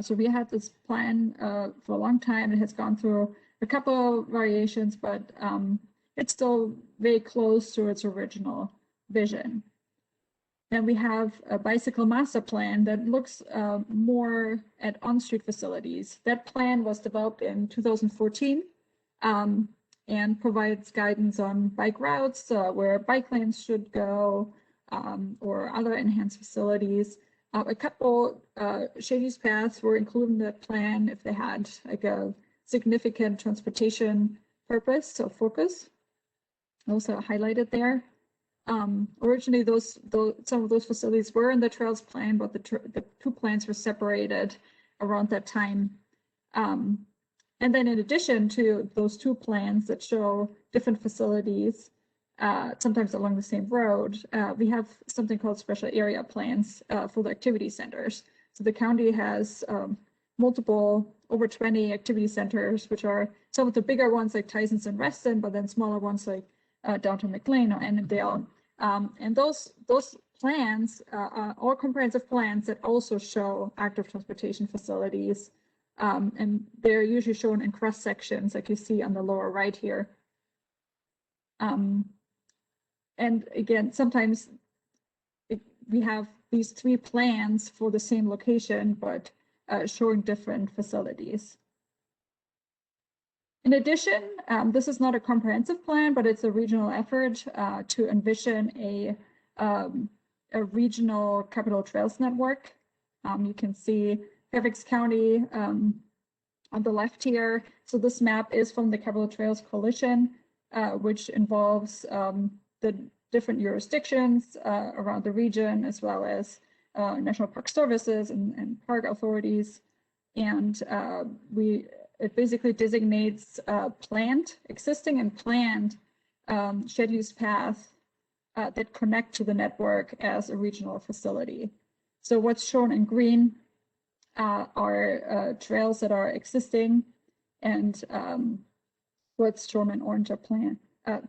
So we had this plan for a long time. It has gone through a couple of variations, but it's still very close to its original vision. And we have a bicycle master plan that looks more at on-street facilities. That plan was developed in 2014 and provides guidance on bike routes, where bike lanes should go, or other enhanced facilities. A couple shade use paths were included in that plan if they had like a significant transportation purpose or focus. Also highlighted there. Originally, some of those facilities were in the trails plan, but the two plans were separated around that time. And then in addition to those two plans that show different facilities, sometimes along the same road, we have something called special area plans for the activity centers. So the county has multiple, over 20 activity centers, which are some of the bigger ones like Tysons and Reston, but then smaller ones like downtown McLean or Annandale. And those plans are all comprehensive plans that also show active transportation facilities. And they're usually shown in cross sections like you see on the lower right here. And again, sometimes we have these three plans for the same location, but showing different facilities. In addition, this is not a comprehensive plan, but it's a regional effort to envision a regional capital trails network. You can see Fairfax County on the left here. So this map is from the Capital Trails Coalition, which involves the different jurisdictions around the region, as well as National Park Services and park authorities. And it basically designates existing and planned shared use paths that connect to the network as a regional facility. So what's shown in green are trails that are existing, and what's shown in orange are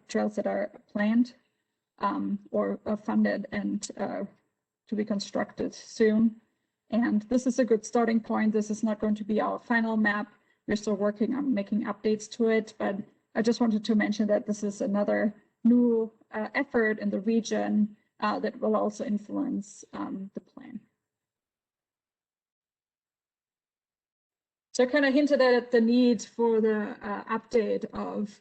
trails that are planned or funded and to be constructed soon. And this is a good starting point. This is not going to be our final map. We're still working on making updates to it, but I just wanted to mention that this is another new effort in the region that will also influence the plan. So I kind of hinted at the need for the update of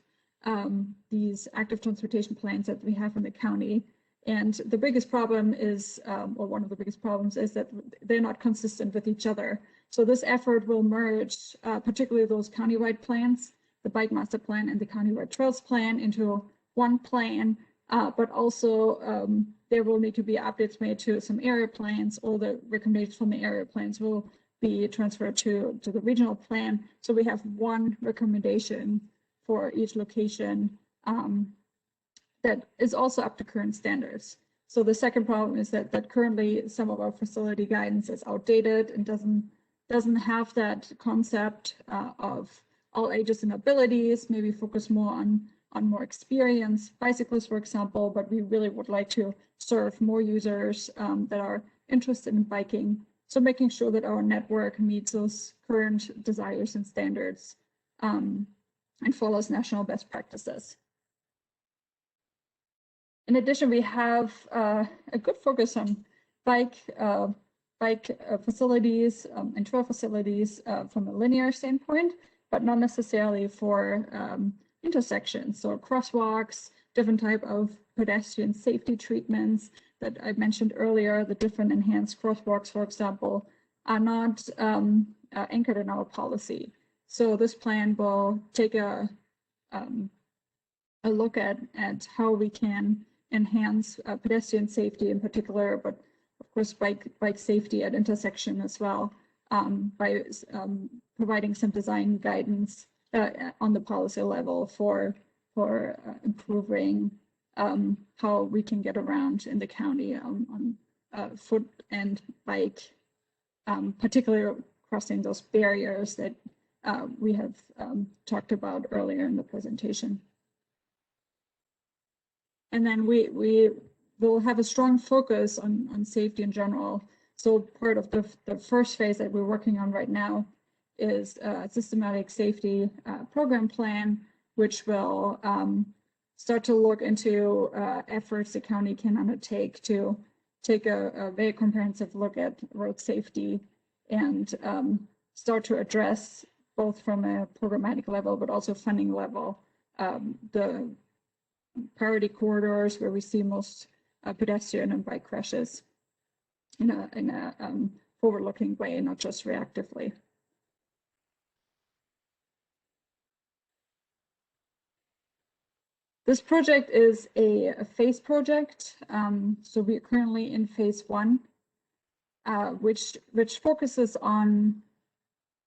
these active transportation plans that we have in the county. And the biggest problem is, or one of the biggest problems is that they're not consistent with each other. So this effort will merge, particularly those countywide plans, the Bike Master Plan and the Countywide Trails Plan, into one plan, but also there will need to be updates made to some area plans. All the recommendations from the area plans will be transferred to the regional plan. So we have one recommendation for each location that is also up to current standards. So the second problem is that currently some of our facility guidance is outdated and doesn't have that concept of all ages and abilities, maybe focus more on more experienced bicyclists, for example, but we really would like to serve more users that are interested in biking. So making sure that our network meets those current desires and standards and follows national best practices. In addition, we have a good focus on bike facilities and trail facilities from a linear standpoint, but not necessarily for intersections. So crosswalks, different type of pedestrian safety treatments that I mentioned earlier, the different enhanced crosswalks, for example, are not anchored in our policy. So this plan will take a look at how we can enhance pedestrian safety in particular, but of course bike safety at intersection as well, by providing some design guidance on the policy level for improving how we can get around in the county on foot and bike, particularly crossing those barriers that we have talked about earlier in the presentation. And then we will have a strong focus on safety in general. So part of the first phase that we're working on right now is a systematic safety program plan, which will start to look into efforts the county can undertake to take a very comprehensive look at road safety and start to address, both from a programmatic level but also funding level, the priority corridors where we see most pedestrian and bike crashes in a forward-looking way, not just reactively. This project is a phase project. So we're currently in phase 1, which focuses on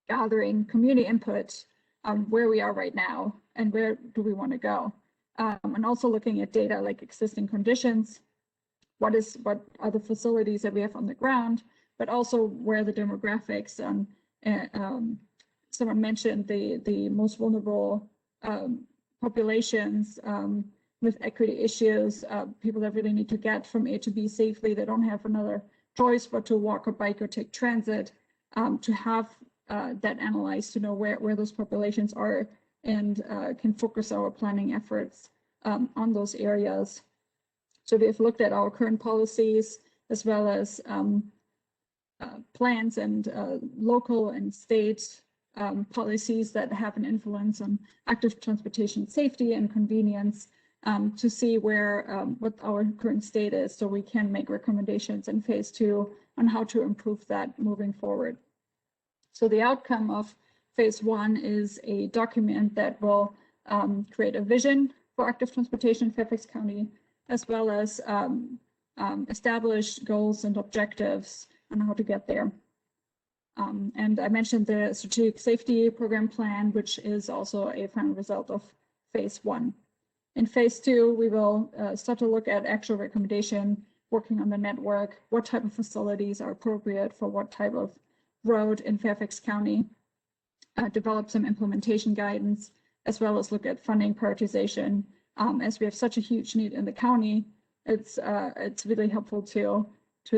gathering community input on where we are right now and where do we want to go. And also looking at data like existing conditions, what are the facilities that we have on the ground, but also where the demographics. Someone mentioned the most vulnerable populations with equity issues, people that really need to get from A to B safely. They don't have another choice but to walk or bike or take transit, to have that analyzed, to know where those populations are, and can focus our planning efforts on those areas. So we've looked at our current policies as well as plans and local and state policies that have an influence on active transportation safety and convenience, to see what our current state is, so we can make recommendations in phase 2 on how to improve that moving forward. So the outcome of phase 1 is a document that will create a vision for active transportation in Fairfax County, as well as establish goals and objectives on how to get there. And I mentioned the strategic safety program plan, which is also a final result of phase 1. In phase 2, we will start to look at actual recommendation, working on the network, what type of facilities are appropriate for what type of road in Fairfax County, develop some implementation guidance, as well as look at funding prioritization. As we have such a huge need in the county, it's really helpful to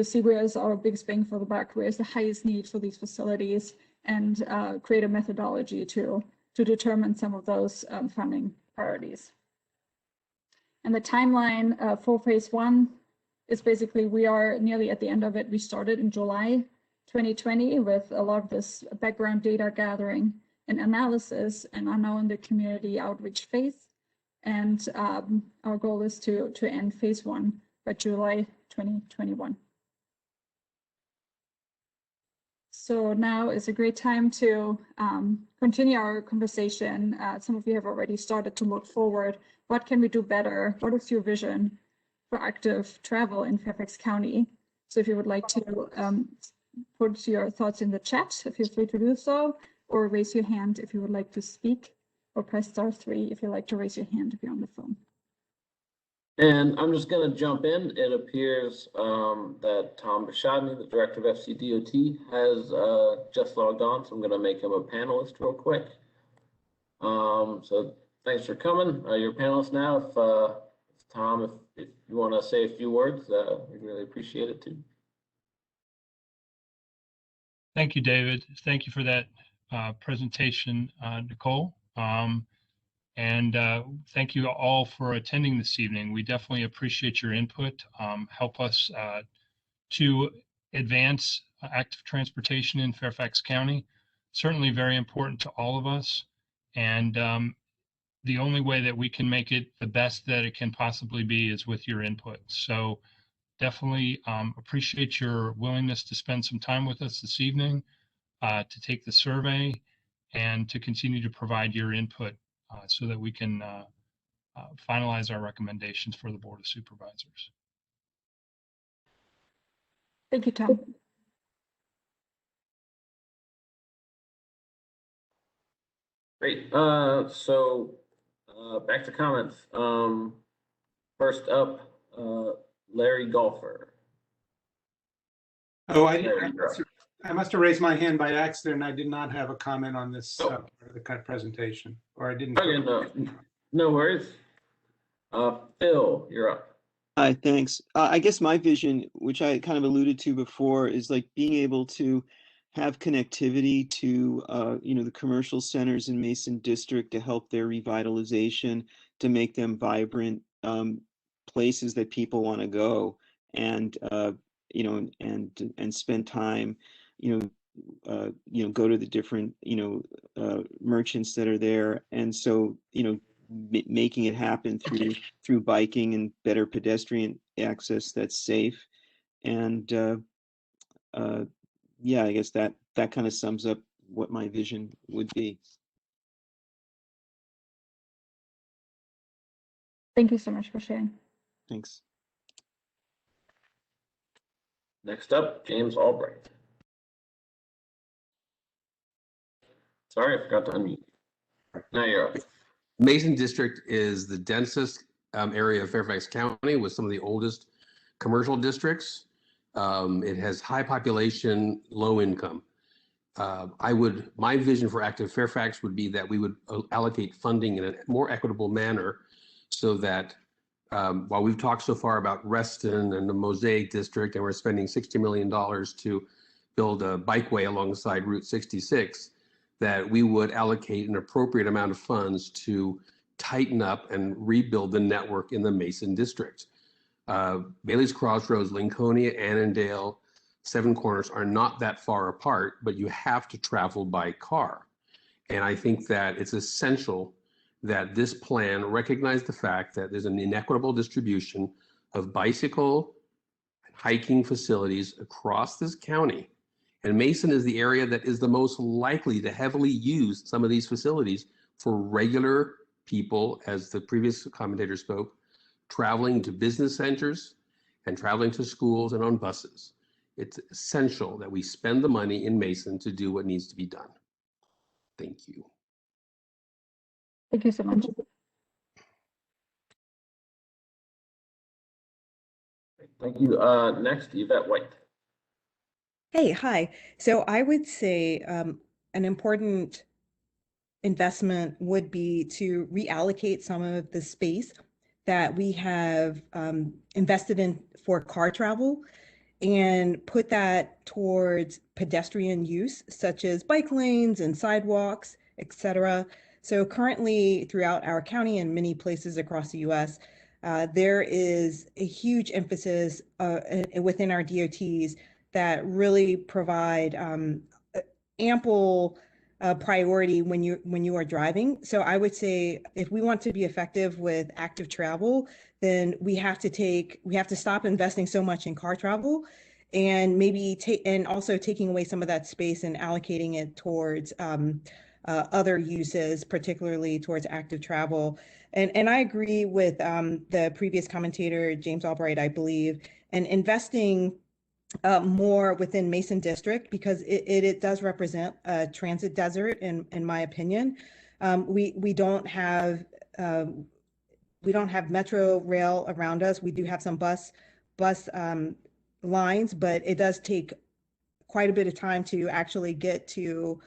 see where is our biggest bang for the buck, where is the highest need for these facilities, and create a methodology to determine some of those funding priorities. And the timeline for phase 1 is basically, we are nearly at the end of it. We started in July 2020 with a lot of this background data gathering and analysis, and are now in the community outreach phase. And our goal is to end phase 1 by July 2021. So now is a great time to continue our conversation. Some of you have already started to look forward. What can we do better? What is your vision for active travel in Fairfax County? So if you would like to put your thoughts in the chat, feel free to do so, or raise your hand if you would like to speak, or press *3 if you'd like to raise your hand if you're on the phone. And I'm just going to jump in. It appears that Tom Bashadny, the director of FCDOT, has just logged on, so I'm going to make him a panelist real quick. So Thanks for coming. Your panelists now. If Tom, if you want to say a few words, we really appreciate it too. Thank you, David. Thank you for that presentation, Nicole. And thank you all for attending this evening. We definitely appreciate your input. Help us to advance active transportation in Fairfax County. Certainly very important to all of us. And the only way that we can make it the best that it can possibly be is with your input. So definitely appreciate your willingness to spend some time with us this evening, to take the survey, and to continue to provide your input so that we can finalize our recommendations for the Board of Supervisors. Thank you, Tom. Great. So back to comments. First up, Larry Golfer. Oh, I must have raised my hand by accident. I did not have a comment on this part of the presentation, or I didn't. Okay, no worries. Phil, you're up. Hi, thanks. I guess my vision, which I kind of alluded to before, is like being able to have connectivity to the commercial centers in Mason District to help their revitalization, to make them vibrant places that people want to go and and spend time, go to the different merchants that are there, and so making it happen through biking and better pedestrian access that's safe. And yeah, I guess that kind of sums up what my vision would be. Thank you so much for sharing. Thanks. Next up, James Albright. Sorry, I forgot to unmute. Now you're up. Mason District is the densest area of Fairfax County with some of the oldest commercial districts. It has high population, low income. My vision for ActiveFairfax would be that we would allocate funding in a more equitable manner so that while we've talked so far about Reston and the Mosaic District, and we're spending $60 million to build a bikeway alongside Route 66, that we would allocate an appropriate amount of funds to tighten up and rebuild the network in the Mason District. Bailey's Crossroads, Lincolnia, Annandale, Seven Corners are not that far apart, but you have to travel by car. And I think that it's essential that this plan recognize the fact that there's an inequitable distribution of bicycle and hiking facilities across this county. And Mason is the area that is the most likely to heavily use some of these facilities for regular people, as the previous commentator spoke, traveling to business centers and traveling to schools and on buses. It's essential that we spend the money in Mason to do what needs to be done. Thank you. Thank you so much. Thank you. Next, Yvette White. Hey, hi. So I would say an important investment would be to reallocate some of the space that we have invested in for car travel and put that towards pedestrian use, such as bike lanes and sidewalks, etc. So currently throughout our county and many places across the US, there is a huge emphasis within our DOTs that really provide ample priority when you are driving. So I would say if we want to be effective with active travel, then we have to stop investing so much in car travel, and maybe also taking away some of that space and allocating it towards other uses, particularly towards active travel. And I agree with the previous commentator, James Albright, I believe, and investing more within Mason District, because it does represent a transit desert in my opinion. We don't have metro rail around us. We do have some bus lines, but it does take quite a bit of time to actually get to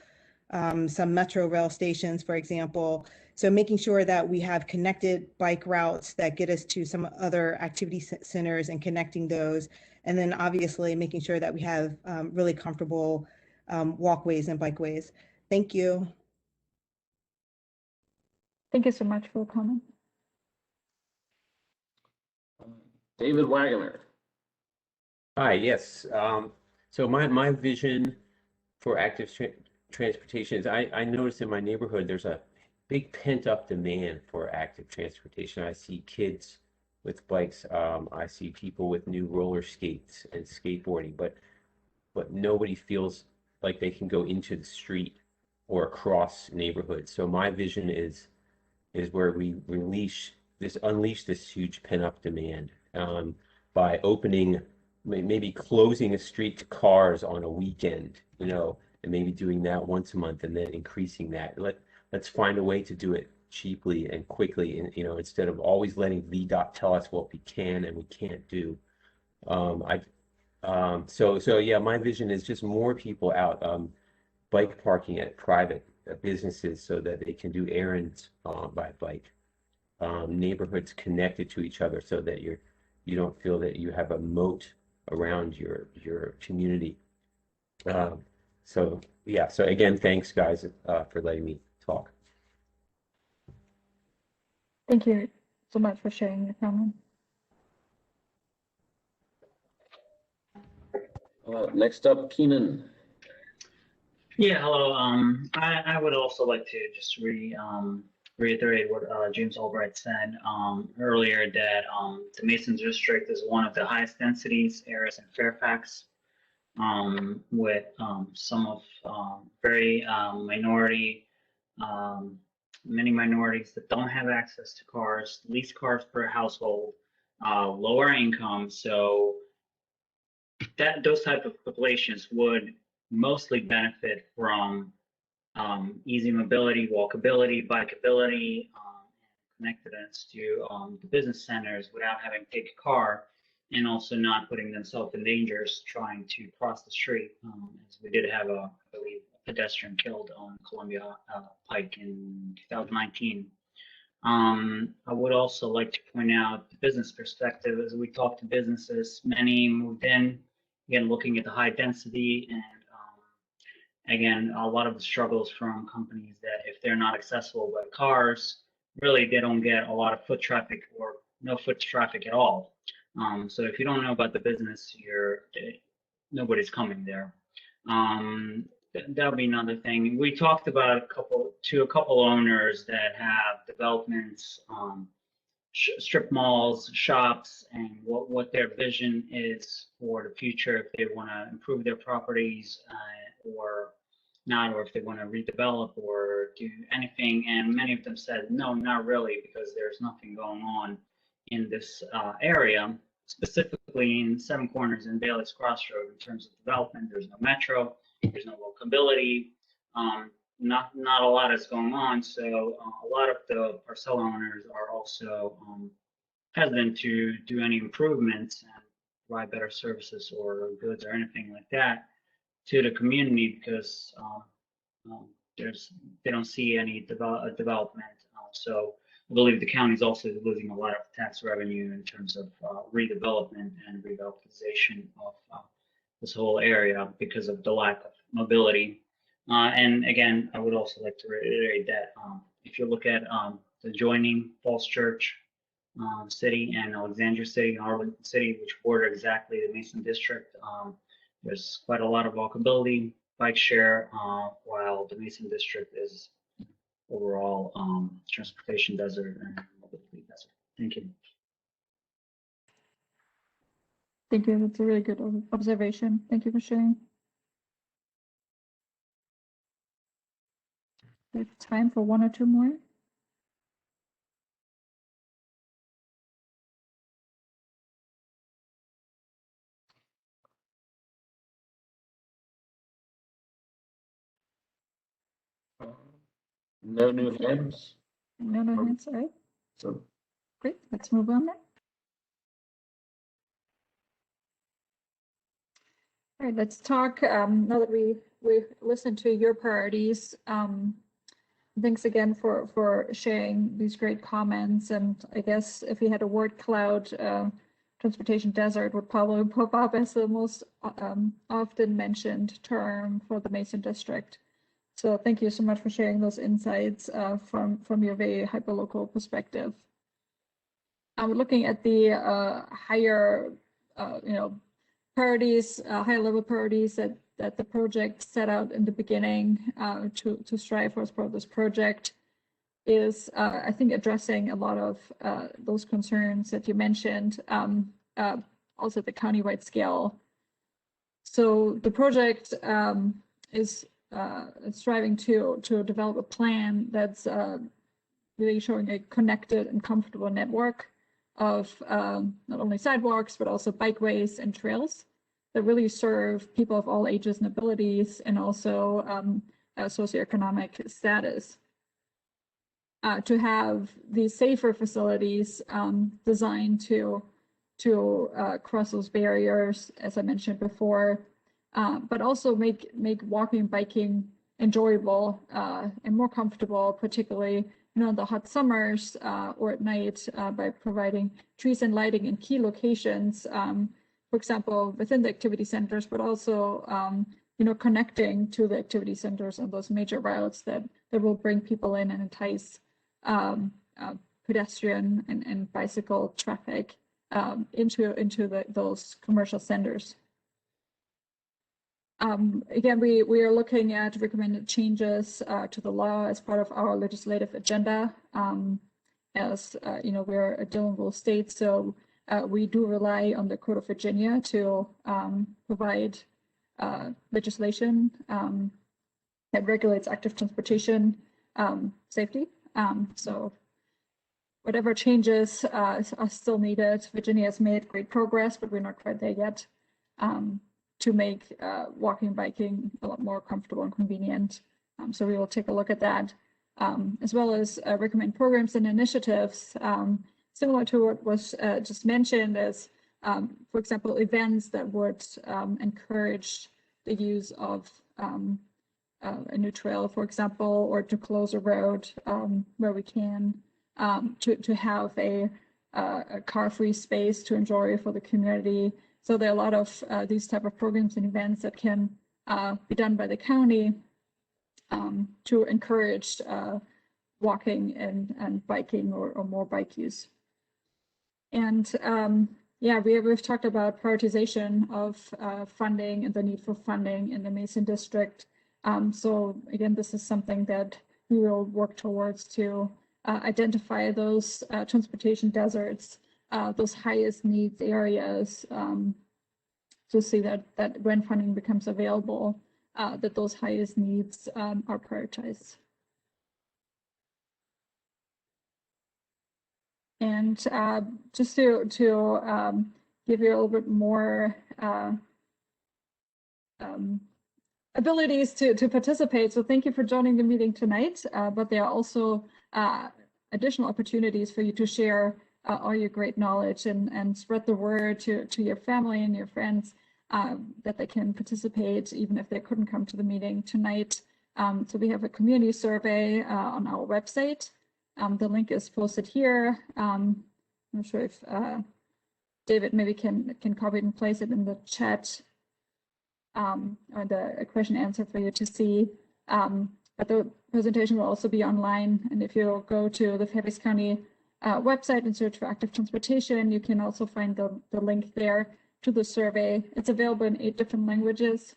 some metro rail stations, for example. So making sure that we have connected bike routes that get us to some other activity centers and connecting those. And then obviously making sure that we have really comfortable walkways and bikeways. Thank you. Thank you so much for the comment. David Wagoner. Hi, yes. So my vision for transportation is I noticed in my neighborhood there's a big pent up demand for active transportation. I see kids with bikes. I see people with new roller skates and skateboarding, but nobody feels like they can go into the street or across neighborhoods. So my vision is where we unleash this huge pent up demand by opening, maybe closing a street to cars on a weekend, you know, and maybe doing that once a month and then increasing that. Let's find a way to do it cheaply and quickly, and you know, instead of always letting VDOT tell us what we can and we can't do. So yeah, my vision is just more people out bike parking at private businesses so that they can do errands by bike. Neighborhoods connected to each other so that you don't feel that you have a moat around your community. So yeah, so again, thanks guys for letting me talk. Thank you so much for sharing your comment. Next up, Keenan. Yeah, hello. I would also like to just reiterate what James Albright said earlier, that the Mason District is one of the highest densities areas in Fairfax, with some of very many minorities that don't have access to cars, least cars per household, lower income. So those type of populations would mostly benefit from easy mobility, walkability, bikeability, connectedness to the business centers without having to take a car, and also not putting themselves in danger trying to cross the street. As we did have I believe, a pedestrian killed on Columbia Pike in 2019. I would also like to point out the business perspective. As we talk to businesses, many moved in, again, looking at the high density, and again, a lot of the struggles from companies that if they're not accessible by cars, really they don't get a lot of foot traffic or no foot traffic at all. So if you don't know about the business, nobody's coming there. That'll be another thing. We talked about a couple owners that have developments, strip malls, shops, and what their vision is for the future, if they want to improve their properties or not, or if they want to redevelop or do anything. And many of them said, no, not really, because there's nothing going on in this area, specifically in Seven Corners and Bailey's Crossroad in terms of development. There's no metro, there's no walkability, not a lot is going on. So a lot of the parcel owners are also hesitant to do any improvements and provide better services or goods or anything like that to the community, because they don't see any development. So I believe the county is also losing a lot of tax revenue in terms of redevelopment and revitalization of this whole area because of the lack of mobility. And again, I would also like to reiterate that if you look at the adjoining Falls Church City and Alexandria City and Arlington City, which border exactly the Mason District, there's quite a lot of walkability, bike share, while the Mason District is overall transportation desert and mobility desert. Thank you. Thank you. That's a really good observation. Thank you for sharing. We have time for one or two more. No new hands. No hands, all right. So Great, let's move on then. All right, let's talk, now that we've listened to your priorities, thanks again for sharing these great comments. And I guess if we had a word cloud, transportation desert would probably pop up as the most often mentioned term for the Mason district. So thank you so much for sharing those insights from your very hyperlocal perspective. I'm looking at the higher, priorities, higher level priorities that the project set out in the beginning to strive for as part of this project is, I think, addressing a lot of those concerns that you mentioned, also at the countywide scale. So the project is striving to develop a plan that's really showing a connected and comfortable network of not only sidewalks, but also bikeways and trails that really serve people of all ages and abilities, and also socioeconomic status. To have these safer facilities designed to cross those barriers, as I mentioned before, but also make walking and biking enjoyable and more comfortable, particularly in the hot summers or at night by providing trees and lighting in key locations, for example, within the activity centers, but also connecting to the activity centers on those major routes that will bring people in and entice pedestrian and bicycle traffic into those commercial centers. Again, we are looking at recommended changes to the law as part of our legislative agenda. As we're a dealing rule state, so we do rely on the Code of Virginia to provide legislation that regulates active transportation safety. So whatever changes are still needed. Virginia has made great progress, but we're not quite there yet. To make walking and biking a lot more comfortable and convenient. So we will take a look at that, as well as recommend programs and initiatives similar to what was just mentioned as, for example, events that would encourage the use of a new trail, for example, or to close a road where we can, to have a car-free space to enjoy for the community. So there are a lot of these type of programs and events that can be done by the county to encourage walking and biking or more bike use. And yeah, we've talked about prioritization of funding and the need for funding in the Mason district. So again, this is something that we will work towards to identify those transportation deserts, those highest needs areas, to see that when funding becomes available, that those highest needs are prioritized. And just to give you a little bit more abilities to participate. So thank you for joining the meeting tonight, but there are also additional opportunities for you to share all your great knowledge and spread the word to your family and your friends that they can participate even if they couldn't come to the meeting tonight. So we have a community survey on our website. The link is posted here. I'm not sure if David maybe can copy and place it in the chat, or the question answer for you to see. But the presentation will also be online. And if you go to the Fairfax County website and search for active transportation, you can also find the link there to the survey. It's available in 8 different languages.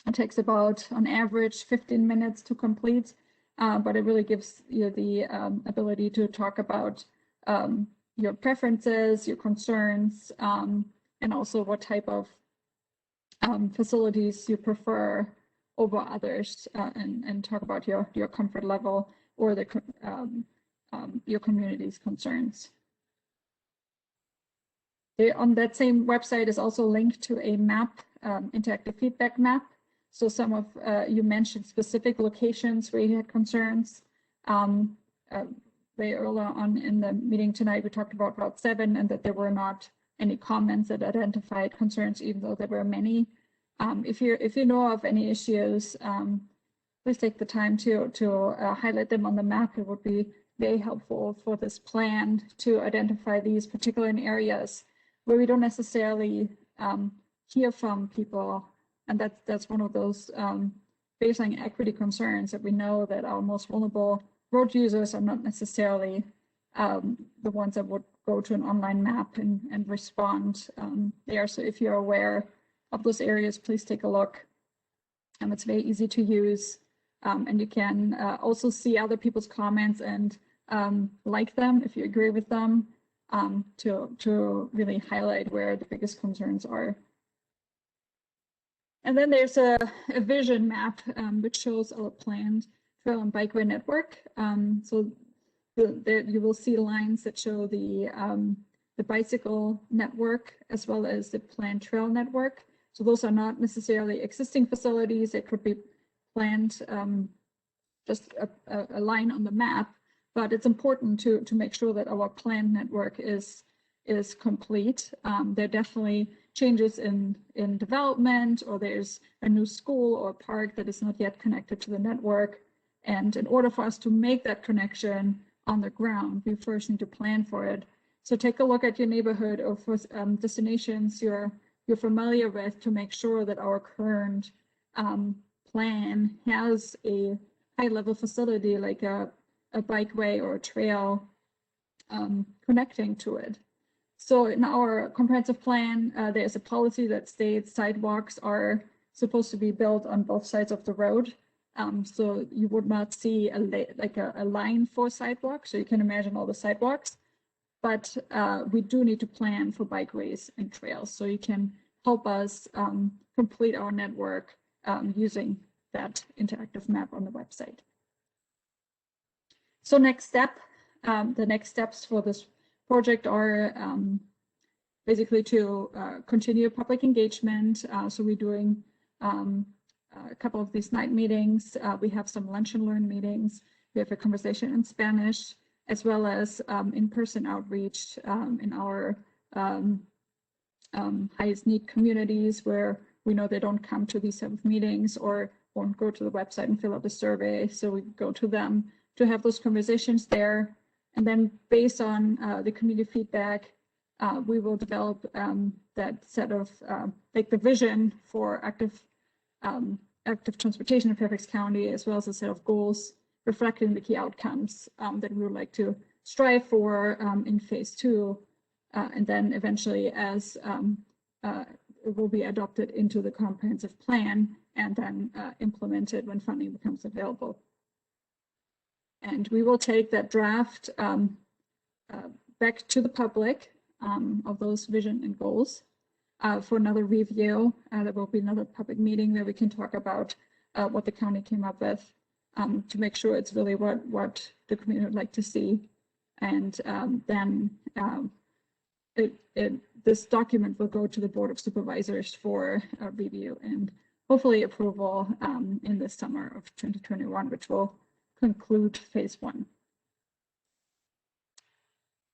It takes about, on average, 15 minutes to complete, but it really gives you the ability to talk about your preferences, your concerns, and also what type of facilities you prefer over others, and talk about your comfort level or the your community's concerns. On that same website is also linked to a map, interactive feedback map. So some of you mentioned specific locations where you had concerns. Very early on in the meeting tonight, we talked about Route 7 and that there were not any comments that identified concerns, even though there were many. If you know of any issues please take the time to highlight them on the map. It would be very helpful for this plan to identify these particular areas where we don't necessarily hear from people. And that's one of those baseline equity concerns, that we know that our most vulnerable road users are not necessarily the ones that would go to an online map and respond there. So if you're aware of those areas, please take a look. It's very easy to use. And you can also see other people's comments and like them if you agree with them, to really highlight where the biggest concerns are. And then there's a vision map, which shows our planned trail and bikeway network. So there you will see lines that show the bicycle network as well as the planned trail network. So those are not necessarily existing facilities. It could be planned, just a line on the map, but it's important to make sure that our planned network is complete. There are definitely changes in development, or there's a new school or park that is not yet connected to the network. And in order for us to make that connection on the ground, we first need to plan for it. So take a look at your neighborhood or for destinations you're familiar with, to make sure that our current plan has a high-level facility like a bikeway or a trail connecting to it. So in our comprehensive plan, there's a policy that states sidewalks are supposed to be built on both sides of the road. So you would not see a line for sidewalks. So you can imagine all the sidewalks, but we do need to plan for bikeways and trails. So you can help us complete our network using that interactive map on the website. So next step, the next steps for this project are basically to continue public engagement. So we're doing a couple of these night meetings. We have some lunch and learn meetings. We have a conversation in Spanish, as well as in-person outreach in our highest need communities where we know they don't come to these type of meetings or won't go to the website and fill out the survey. So we go to them to have those conversations there. And then based on the community feedback, we will develop that set of like the vision for active transportation in Fairfax County, as well as a set of goals reflecting the key outcomes that we would like to strive for in phase 2. And then eventually as it will be adopted into the comprehensive plan and then implemented when funding becomes available. And we will take that draft back to the public of those vision and goals for another review. There will be another public meeting where we can talk about what the county came up with to make sure it's really what the community would like to see. And then this document will go to the Board of Supervisors for review and hopefully approval in the summer of 2021, which will conclude phase 1.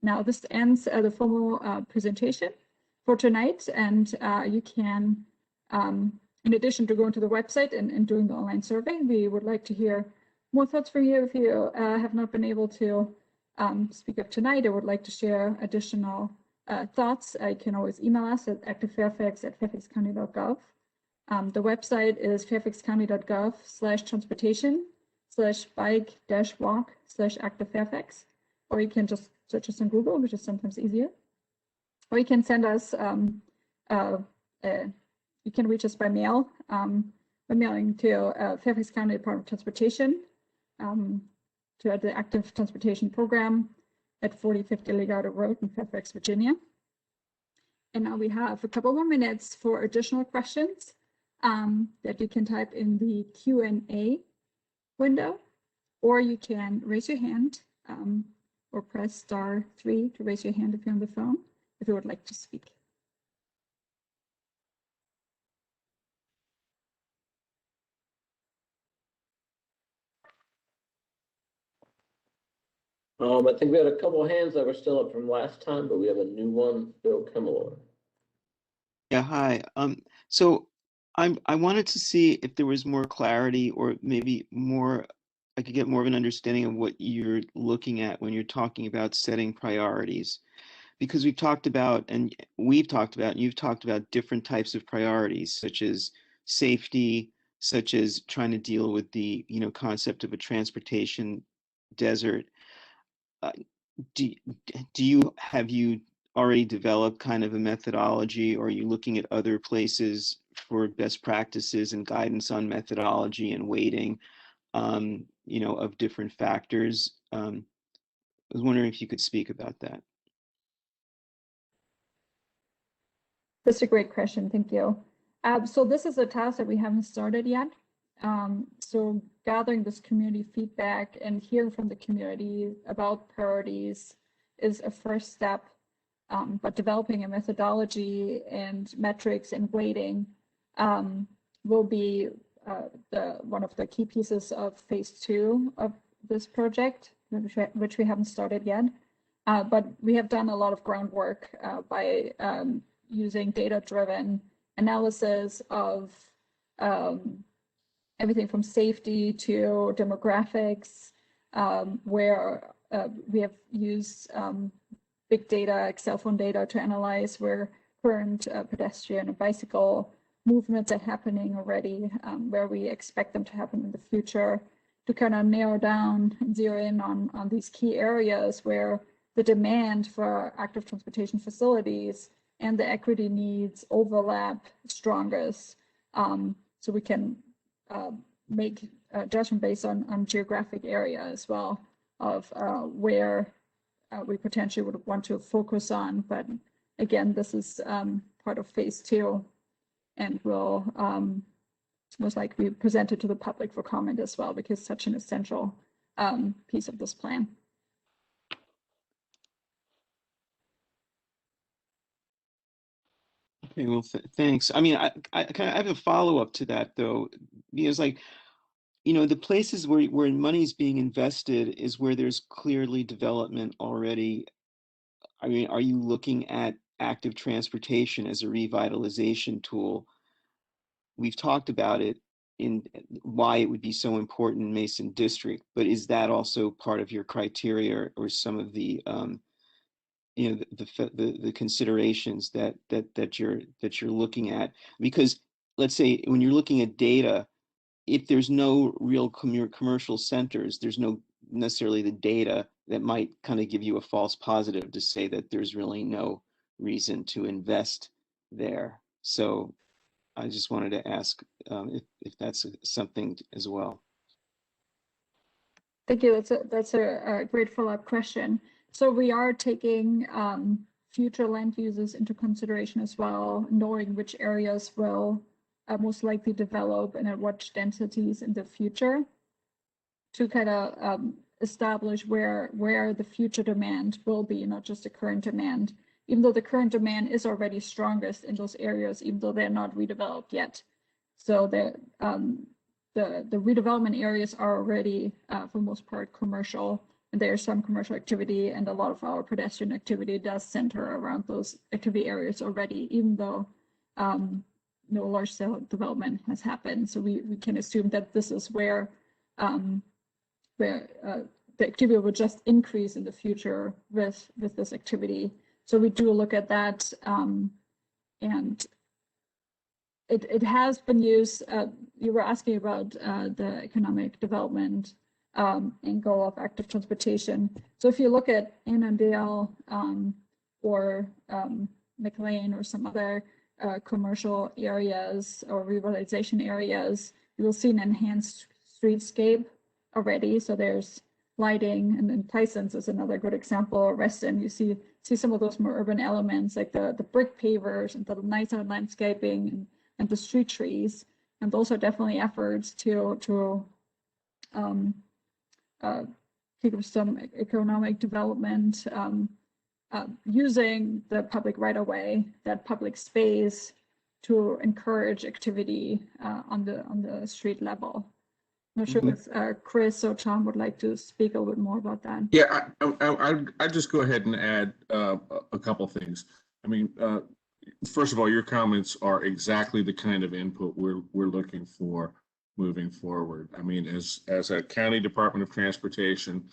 Now this ends the formal presentation for tonight, and you can, in addition to going to the website and doing the online survey, we would like to hear more thoughts from you. If you have not been able to speak up tonight or would like to share additional thoughts, I can always email us at activefairfax@fairfaxcounty.gov. The website is fairfaxcounty.gov/transportation/bike-walk/ActiveFairfax, or you can just search us on Google, which is sometimes easier. Or you can send us, you can reach us by mail, by mailing to Fairfax County Department of Transportation, to the Active Transportation Program at 4050 Legato Road in Fairfax, Virginia. And now we have a couple more minutes for additional questions that you can type in the Q&A window, or you can raise your hand or press *3 to raise your hand if you're on the phone, if you would like to speak. I think we had a couple hands that were still up from last time, but we have a new one, Bill Kimmelor. Yeah, hi. So I wanted to see if there was more clarity or maybe more, I could get more of an understanding of what you're looking at when you're talking about setting priorities. Because we've talked about, and you've talked about different types of priorities, such as safety, such as trying to deal with the, concept of a transportation desert. Uh, do, have you already developed kind of a methodology, or are you looking at other places for best practices and guidance on methodology and weighting, of different factors? I was wondering if you could speak about that. That's a great question. Thank you. So this is a task that we haven't started yet. So gathering this community feedback and hearing from the community about priorities is a first step. But developing a methodology and metrics and weighting will be one of the key pieces of phase 2 of this project, which we haven't started yet. But we have done a lot of groundwork by using data-driven analysis of everything from safety to demographics, where we have used big data, Excel phone data to analyze where current pedestrian and bicycle movements are happening already, where we expect them to happen in the future, to kind of narrow down and zero in on these key areas where the demand for active transportation facilities and the equity needs overlap strongest. So we can make a judgment based on geographic area as well of where we potentially would want to focus on. But again, this is part of phase 2 and will most likely be presented to the public for comment as well, because it's such an essential piece of this plan. Okay, well, thanks. I mean, I have a follow-up to that, though, because the places where money is being invested is where there's clearly development already. I mean, are you looking at active transportation as a revitalization tool? We've talked about it in why it would be so important in Mason District, but is that also part of your criteria or some of the the considerations that you're looking at? Because let's say when you're looking at data, if there's no real commercial centers, there's no necessarily the data that might kind of give you a false positive to say that there's really no reason to invest there. So I just wanted to ask if that's something as well. Thank you. That's a great follow-up question. So we are taking future land uses into consideration as well, knowing which areas will most likely develop and at what densities in the future, to kind of establish where the future demand will be, not just the current demand, even though the current demand is already strongest in those areas, even though they're not redeveloped yet. So the redevelopment areas are already, for the most part, commercial, and there's some commercial activity, and a lot of our pedestrian activity does center around those activity areas already, even though no large-scale development has happened. So we can assume that this is where the activity will just increase in the future with this activity. So we do look at that, and it has been used. You were asking about the economic development angle of active transportation. So if you look at Annandale or McLean or some other commercial areas or revitalization areas, you will see an enhanced streetscape already. So there's lighting, and then Tyson's is another good example. Reston, you see some of those more urban elements like the brick pavers and the nicer landscaping and the street trees. And those are definitely efforts to think of some economic development using the public right of way, that public space, to encourage activity on the street level. I'm not sure if Chris or Tom would like to speak a little bit more about that. Yeah, I'd just go ahead and add a couple things. I mean, first of all, your comments are exactly the kind of input we're looking for moving forward. I mean, as a county Department of Transportation,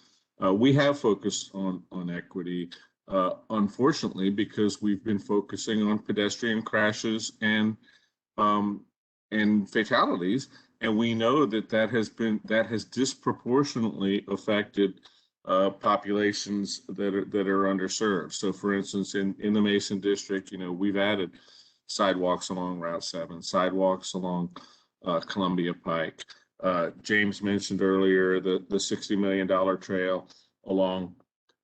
we have focused on equity, unfortunately, because we've been focusing on pedestrian crashes and fatalities, and we know that has disproportionately affected populations that are underserved. So, for instance, in the Mason District, we've added sidewalks along Route 7, sidewalks along Columbia Pike. James mentioned earlier the $60 million trail along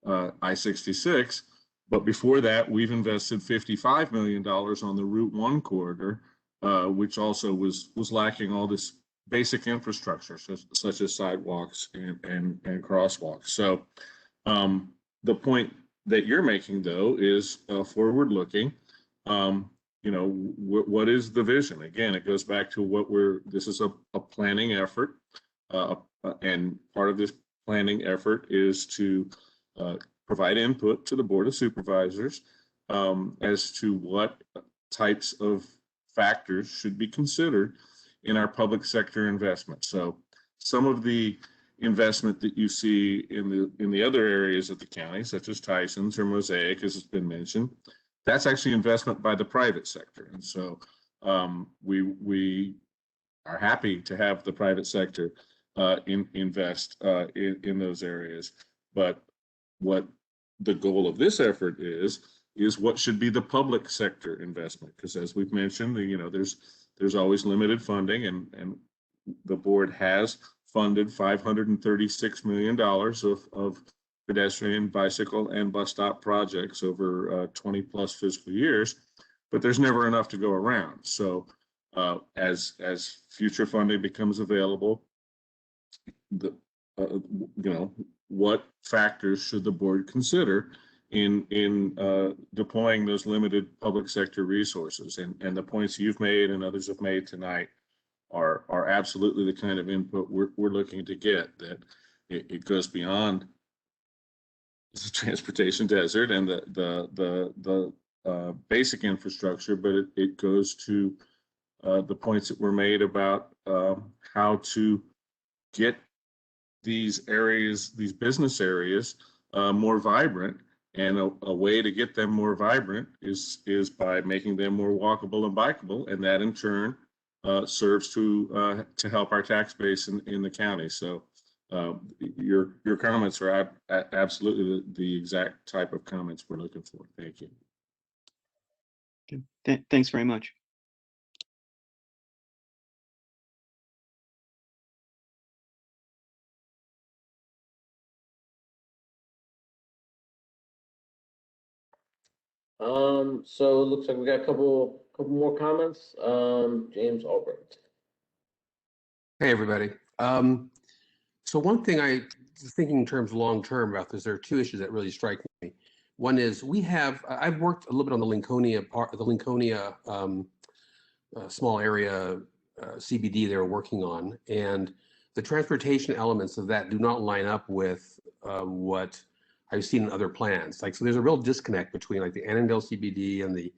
I-66, but before that, we've invested $55 million on the Route 1 corridor, which also was lacking all this basic infrastructure, such as sidewalks and crosswalks. So the point that you're making, though, is forward-looking. What is the vision? Again, it goes back to this is a planning effort, and part of this planning effort is to provide input to the Board of Supervisors as to what types of factors should be considered in our public sector investment. So some of the investment that you see in the other areas of the county, such as Tyson's or Mosaic, as has been mentioned, that's actually investment by the private sector. And so we are happy to have the private sector invest in those areas. But what the goal of this effort is what should be the public sector investment, because as we've mentioned, there's always limited funding, and the board has funded $536 million of pedestrian, bicycle, and bus stop projects over 20 plus fiscal years, but there's never enough to go around. So as future funding becomes available, what factors should the board consider in deploying those limited public sector resources? And the points you've made and others have made tonight are absolutely the kind of input we're looking to get, that it goes beyond the transportation desert and the basic infrastructure, but it goes to the points that were made about how to get these areas, these business areas, more vibrant. And a way to get them more vibrant is by making them more walkable and bikeable, and that in turn serves to help our tax base in the county. So your comments are absolutely the exact type of comments we're looking for. Thank you. Thanks very much. So it looks like we got a couple more comments. James Albrecht. Hey, everybody. So one thing I was thinking in terms long-term about this, there are two issues that really strike me. One is I've worked a little bit on the Lincolnia small area CBD they're working on, and the transportation elements of that do not line up with what I've seen in other plans. So there's a real disconnect between the Annandale CBD and the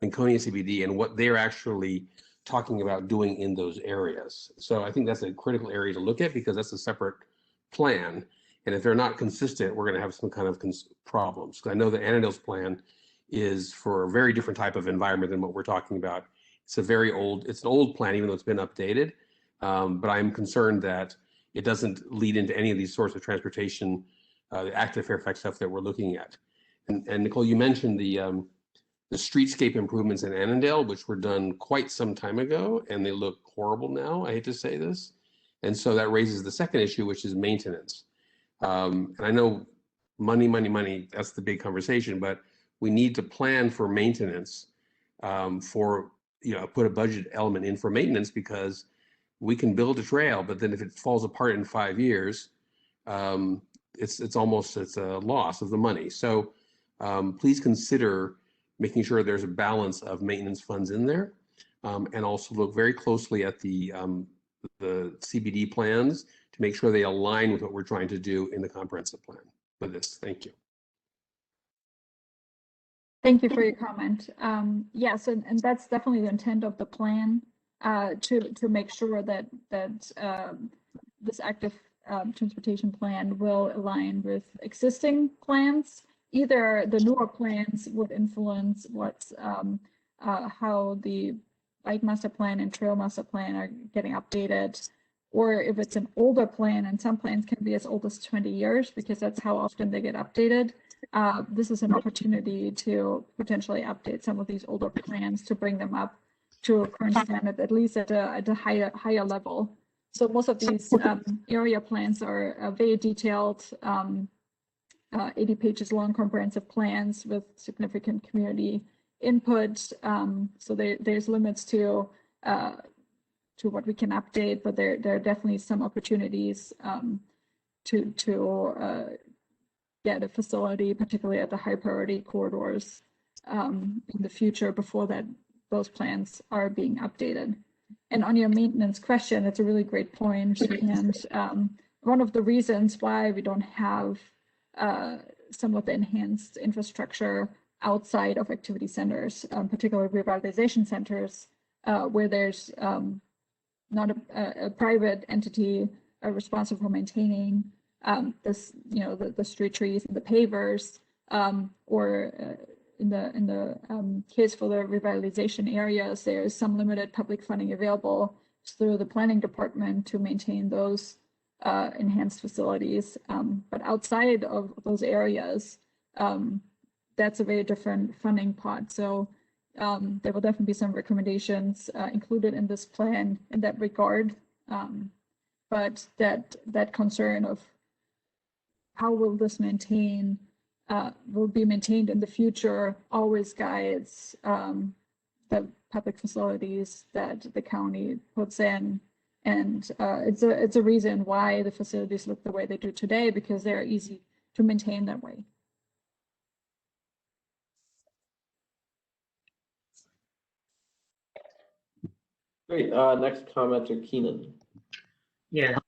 Lincolnia CBD and what they're actually talking about doing in those areas. So I think that's a critical area to look at, because that's a separate plan. And if they're not consistent, we're going to have some kind of problems. Because I know that Annandale's plan is for a very different type of environment than what we're talking about. It's an old plan, even though it's been updated. But I'm concerned that it doesn't lead into any of these sorts of transportation, the ActiveFairfax stuff that we're looking at. And Nicole, you mentioned the streetscape improvements in Annandale, which were done quite some time ago, and they look horrible now. I hate to say this. And so that raises the second issue, which is maintenance. And I know money, that's the big conversation, but we need to plan for maintenance, put a budget element in for maintenance, because we can build a trail, but then if it falls apart in 5 years, it's a loss of the money. So please consider making sure there's a balance of maintenance funds in there, and also look very closely at the CBD plans to make sure they align with what we're trying to do in the comprehensive plan with this. Thank you. Thank you for your comment. Yes, and that's definitely the intent of the plan, to make sure that this active transportation plan will align with existing plans. Either the newer plans would influence what's how the bike master plan and trail master plan are getting updated, or if it's an older plan, and some plans can be as old as 20 years because that's how often they get updated. This is an opportunity to potentially update some of these older plans to bring them up to a current standard, at least at a higher level. So most of these area plans are very detailed, 80 pages long comprehensive plans with significant community input. So there's limits to what we can update, but there are definitely some opportunities to get a facility, particularly at the high priority corridors, in the future before those plans are being updated. And on your maintenance question, it's a really great point. And one of the reasons why we don't have some of the enhanced infrastructure outside of activity centers, particularly revitalization centers, where there's not a private entity responsible for maintaining this, the street trees and the pavers, or in the case for the revitalization areas, there's some limited public funding available through the planning department to maintain those enhanced facilities. But outside of those areas, that's a very different funding pot. So there will definitely be some recommendations included in this plan in that regard. But that concern of how will this will be maintained in the future always guides the public facilities that the county puts in. And it's a reason why the facilities look the way they do today, because they're easy to maintain that way. Great. Next commenter, Keenan. Yeah.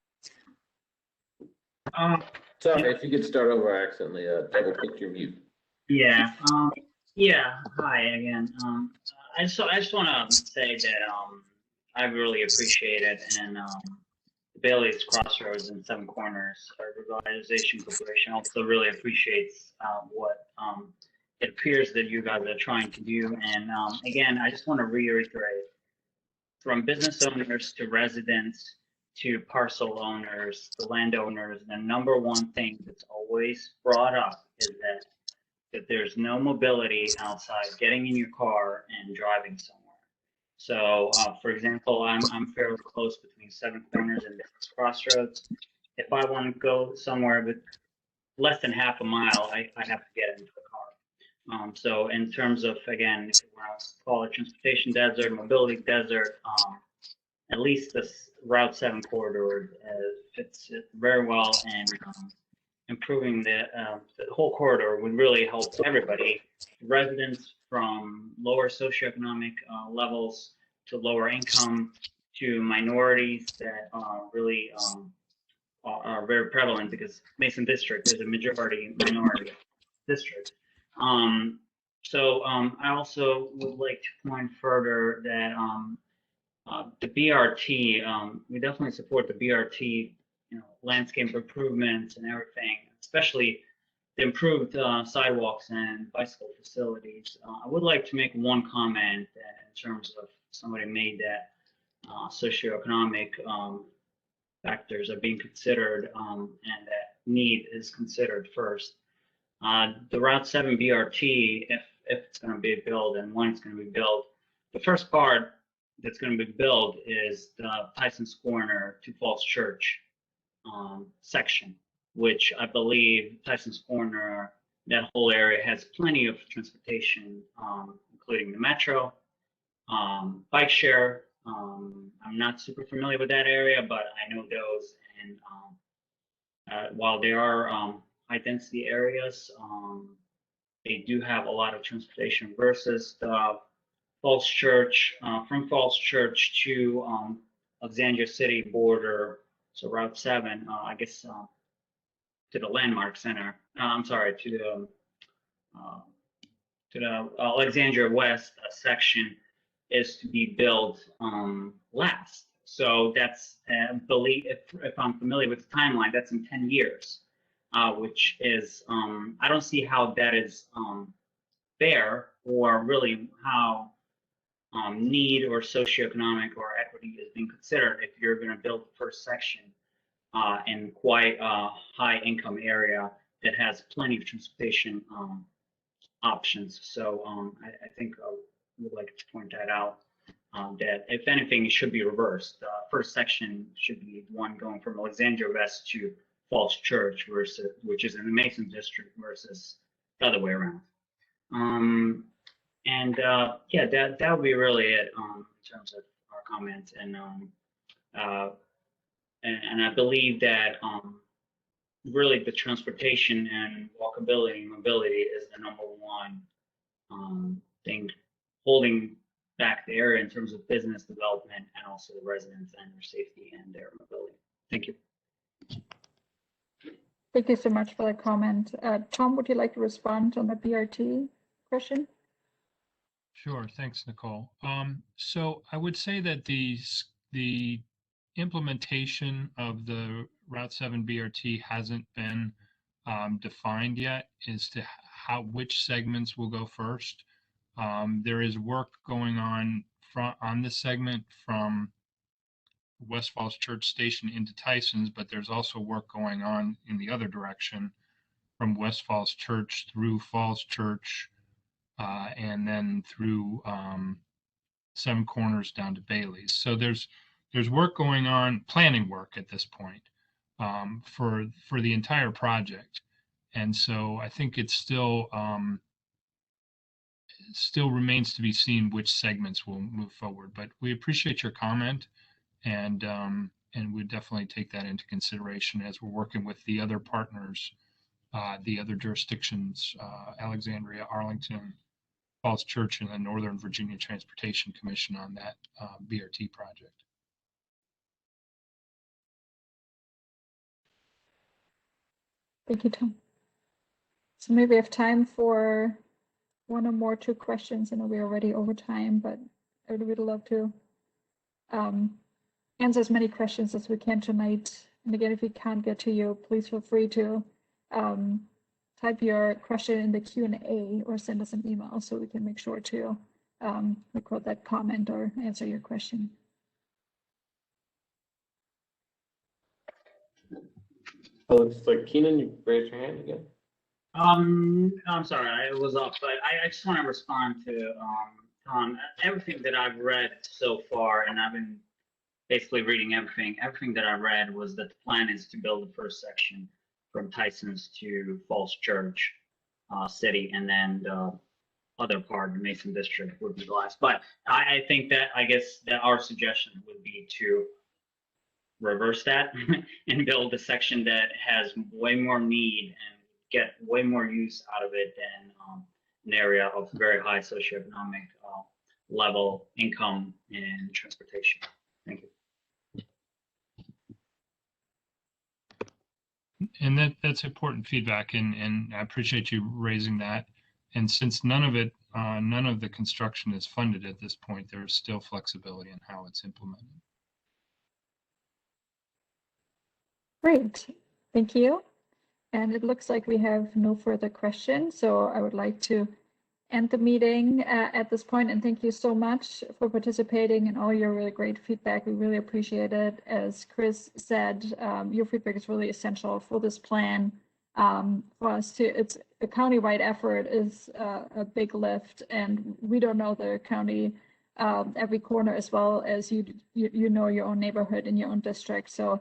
Sorry, if you could start over, I accidentally double clicked your mute. Yeah. Yeah. Hi again. I just want to say that I really appreciate it, and Bailey's Crossroads and Seven Corners Revitalization Corporation also really appreciates what it appears that you guys are trying to do. And again, I just want to reiterate, from business owners to residents to parcel owners, to landowners, the number one thing that's always brought up is that there's no mobility outside getting in your car and driving somewhere. So, for example, I'm fairly close between Seven Corners and Bailey's Crossroads. If I want to go somewhere with less than half a mile, I have to get into a car. So in terms of, again, if you want to call it transportation desert, mobility desert, at least this Route 7 corridor fits it very well, and improving the whole corridor would really help everybody, residents from lower socioeconomic levels to lower income to minorities that really are very prevalent, because Mason District is a majority minority district. So I also would like to point further that the BRT, we definitely support the BRT, landscape improvements and everything, especially the improved sidewalks and bicycle facilities. I would like to make one comment in terms of somebody made that socioeconomic factors are being considered, and that need is considered first. The Route 7 BRT, if it's going to be built and when it's going to be built, the first part that's going to be built is the Tyson's Corner to Falls Church section, which I believe Tyson's Corner, that whole area has plenty of transportation, including the metro, bike share. I'm not super familiar with that area, but I know those. And while there are high density areas, they do have a lot of transportation versus the Falls Church, from Falls Church to Alexandria City border, so Route 7, I guess, to the Landmark Center. I'm sorry, to Alexandria West section is to be built last. So that's, believe, if I'm familiar with the timeline, that's in 10 years, which is, I don't see how that is fair, or really how need or socioeconomic or equity is being considered if you're going to build the first section in quite a high income area that has plenty of transportation options. So I think I would like to point that out, that if anything, it should be reversed. The first section should be one going from Alexandria West to Falls Church, versus, which is in the Mason district, versus the other way around. Yeah, that would be really it in terms of our comments. And I believe that really the transportation and walkability and mobility is the number one thing holding back the area in terms of business development, and also the residents and their safety and their mobility. Thank you. Thank you so much for that comment. Tom, would you like to respond on the BRT question? Sure, thanks, Nicole. So I would say that the implementation of the Route 7 BRT hasn't been defined yet as to which segments will go first. There is work going on this segment from West Falls Church Station into Tyson's, but there's also work going on in the other direction from West Falls Church through Falls Church, and then through Seven Corners down to Bailey's. So there's work going on, planning work at this point, for the entire project. And so I think it's still remains to be seen which segments will move forward. But we appreciate your comment, and we definitely take that into consideration as we're working with the other partners, the other jurisdictions, Alexandria, Arlington, Falls Church, and the Northern Virginia Transportation Commission on that BRT project. Thank you, Tom. So maybe we have time for one or more, two questions. I know we're already over time, but I would really love to answer as many questions as we can tonight. And again, if we can't get to you, please feel free to type your question in the Q&A or send us an email so we can make sure to record that comment or answer your question. Oh, looks like Keenan, you raised your hand again. I'm sorry, I was up, but I just want to respond to everything that I've read so far, and I've been basically reading everything. Everything that I read was that the plan is to build the first section from Tyson's to Falls Church City, and then the other part, the Mason District, would be the last. But I think that, I guess that our suggestion would be to reverse that and build a section that has way more need and get way more use out of it than an area of very high socioeconomic level income and transportation. Thank you. And that's important feedback, and I appreciate you raising that. And since none of the construction is funded at this point, there's still flexibility in how it's implemented. Great, thank you. And it looks like we have no further questions, so I would like to end the meeting at this point, and thank you so much for participating and all your really great feedback. We really appreciate it. As Chris said, your feedback is really essential for this plan. For us to, it's a county-wide effort, is a big lift, and we don't know the county every corner as well as you know your own neighborhood and your own district. So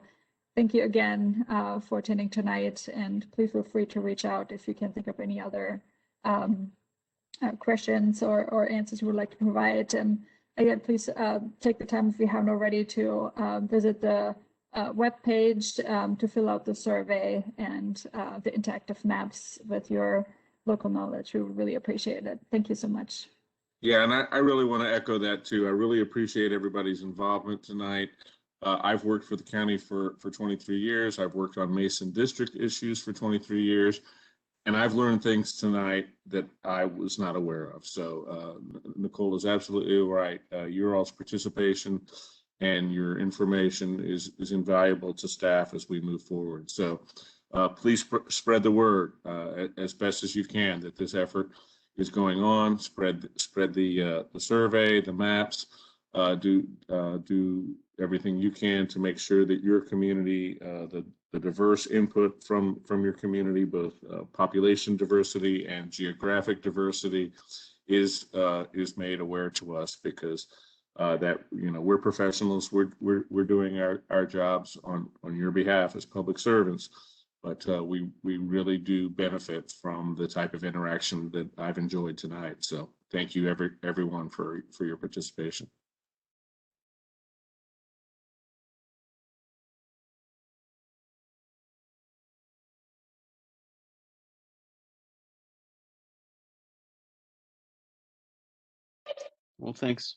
thank you again for attending tonight, and please feel free to reach out if you can think of any other questions or answers you would like to provide. And again, please take the time, if you haven't already, to visit the webpage to fill out the survey and the interactive maps with your local knowledge. We would really appreciate it. Thank you so much. Yeah, and I really want to echo that too. I really appreciate everybody's involvement tonight. I've worked for the county for 23 years. I've worked on Mason District issues for 23 years. And I've learned things tonight that I was not aware of. So Nicole is absolutely right. Your all's participation and your information is invaluable to staff as we move forward. So please spread the word as best as you can that this effort is going on. Spread the survey, the maps. Do everything you can to make sure that your community, the diverse input from your community, both population diversity and geographic diversity, is made aware to us, because that, you know, we're professionals. We're doing our jobs on your behalf as public servants, but we really do benefit from the type of interaction that I've enjoyed tonight. So thank you everyone for your participation. Well, thanks.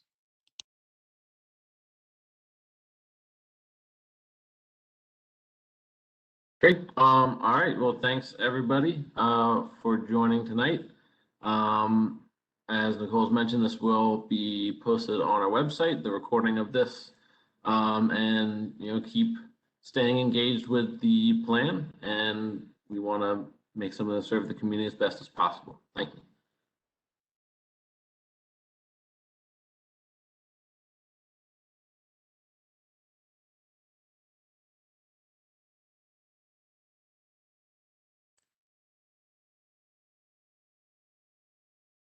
Great. All right. Well, thanks everybody for joining tonight. As Nicole's mentioned, this will be posted on our website, the recording of this, and keep staying engaged with the plan. And we want to make some of this serve the community as best as possible. Thank you.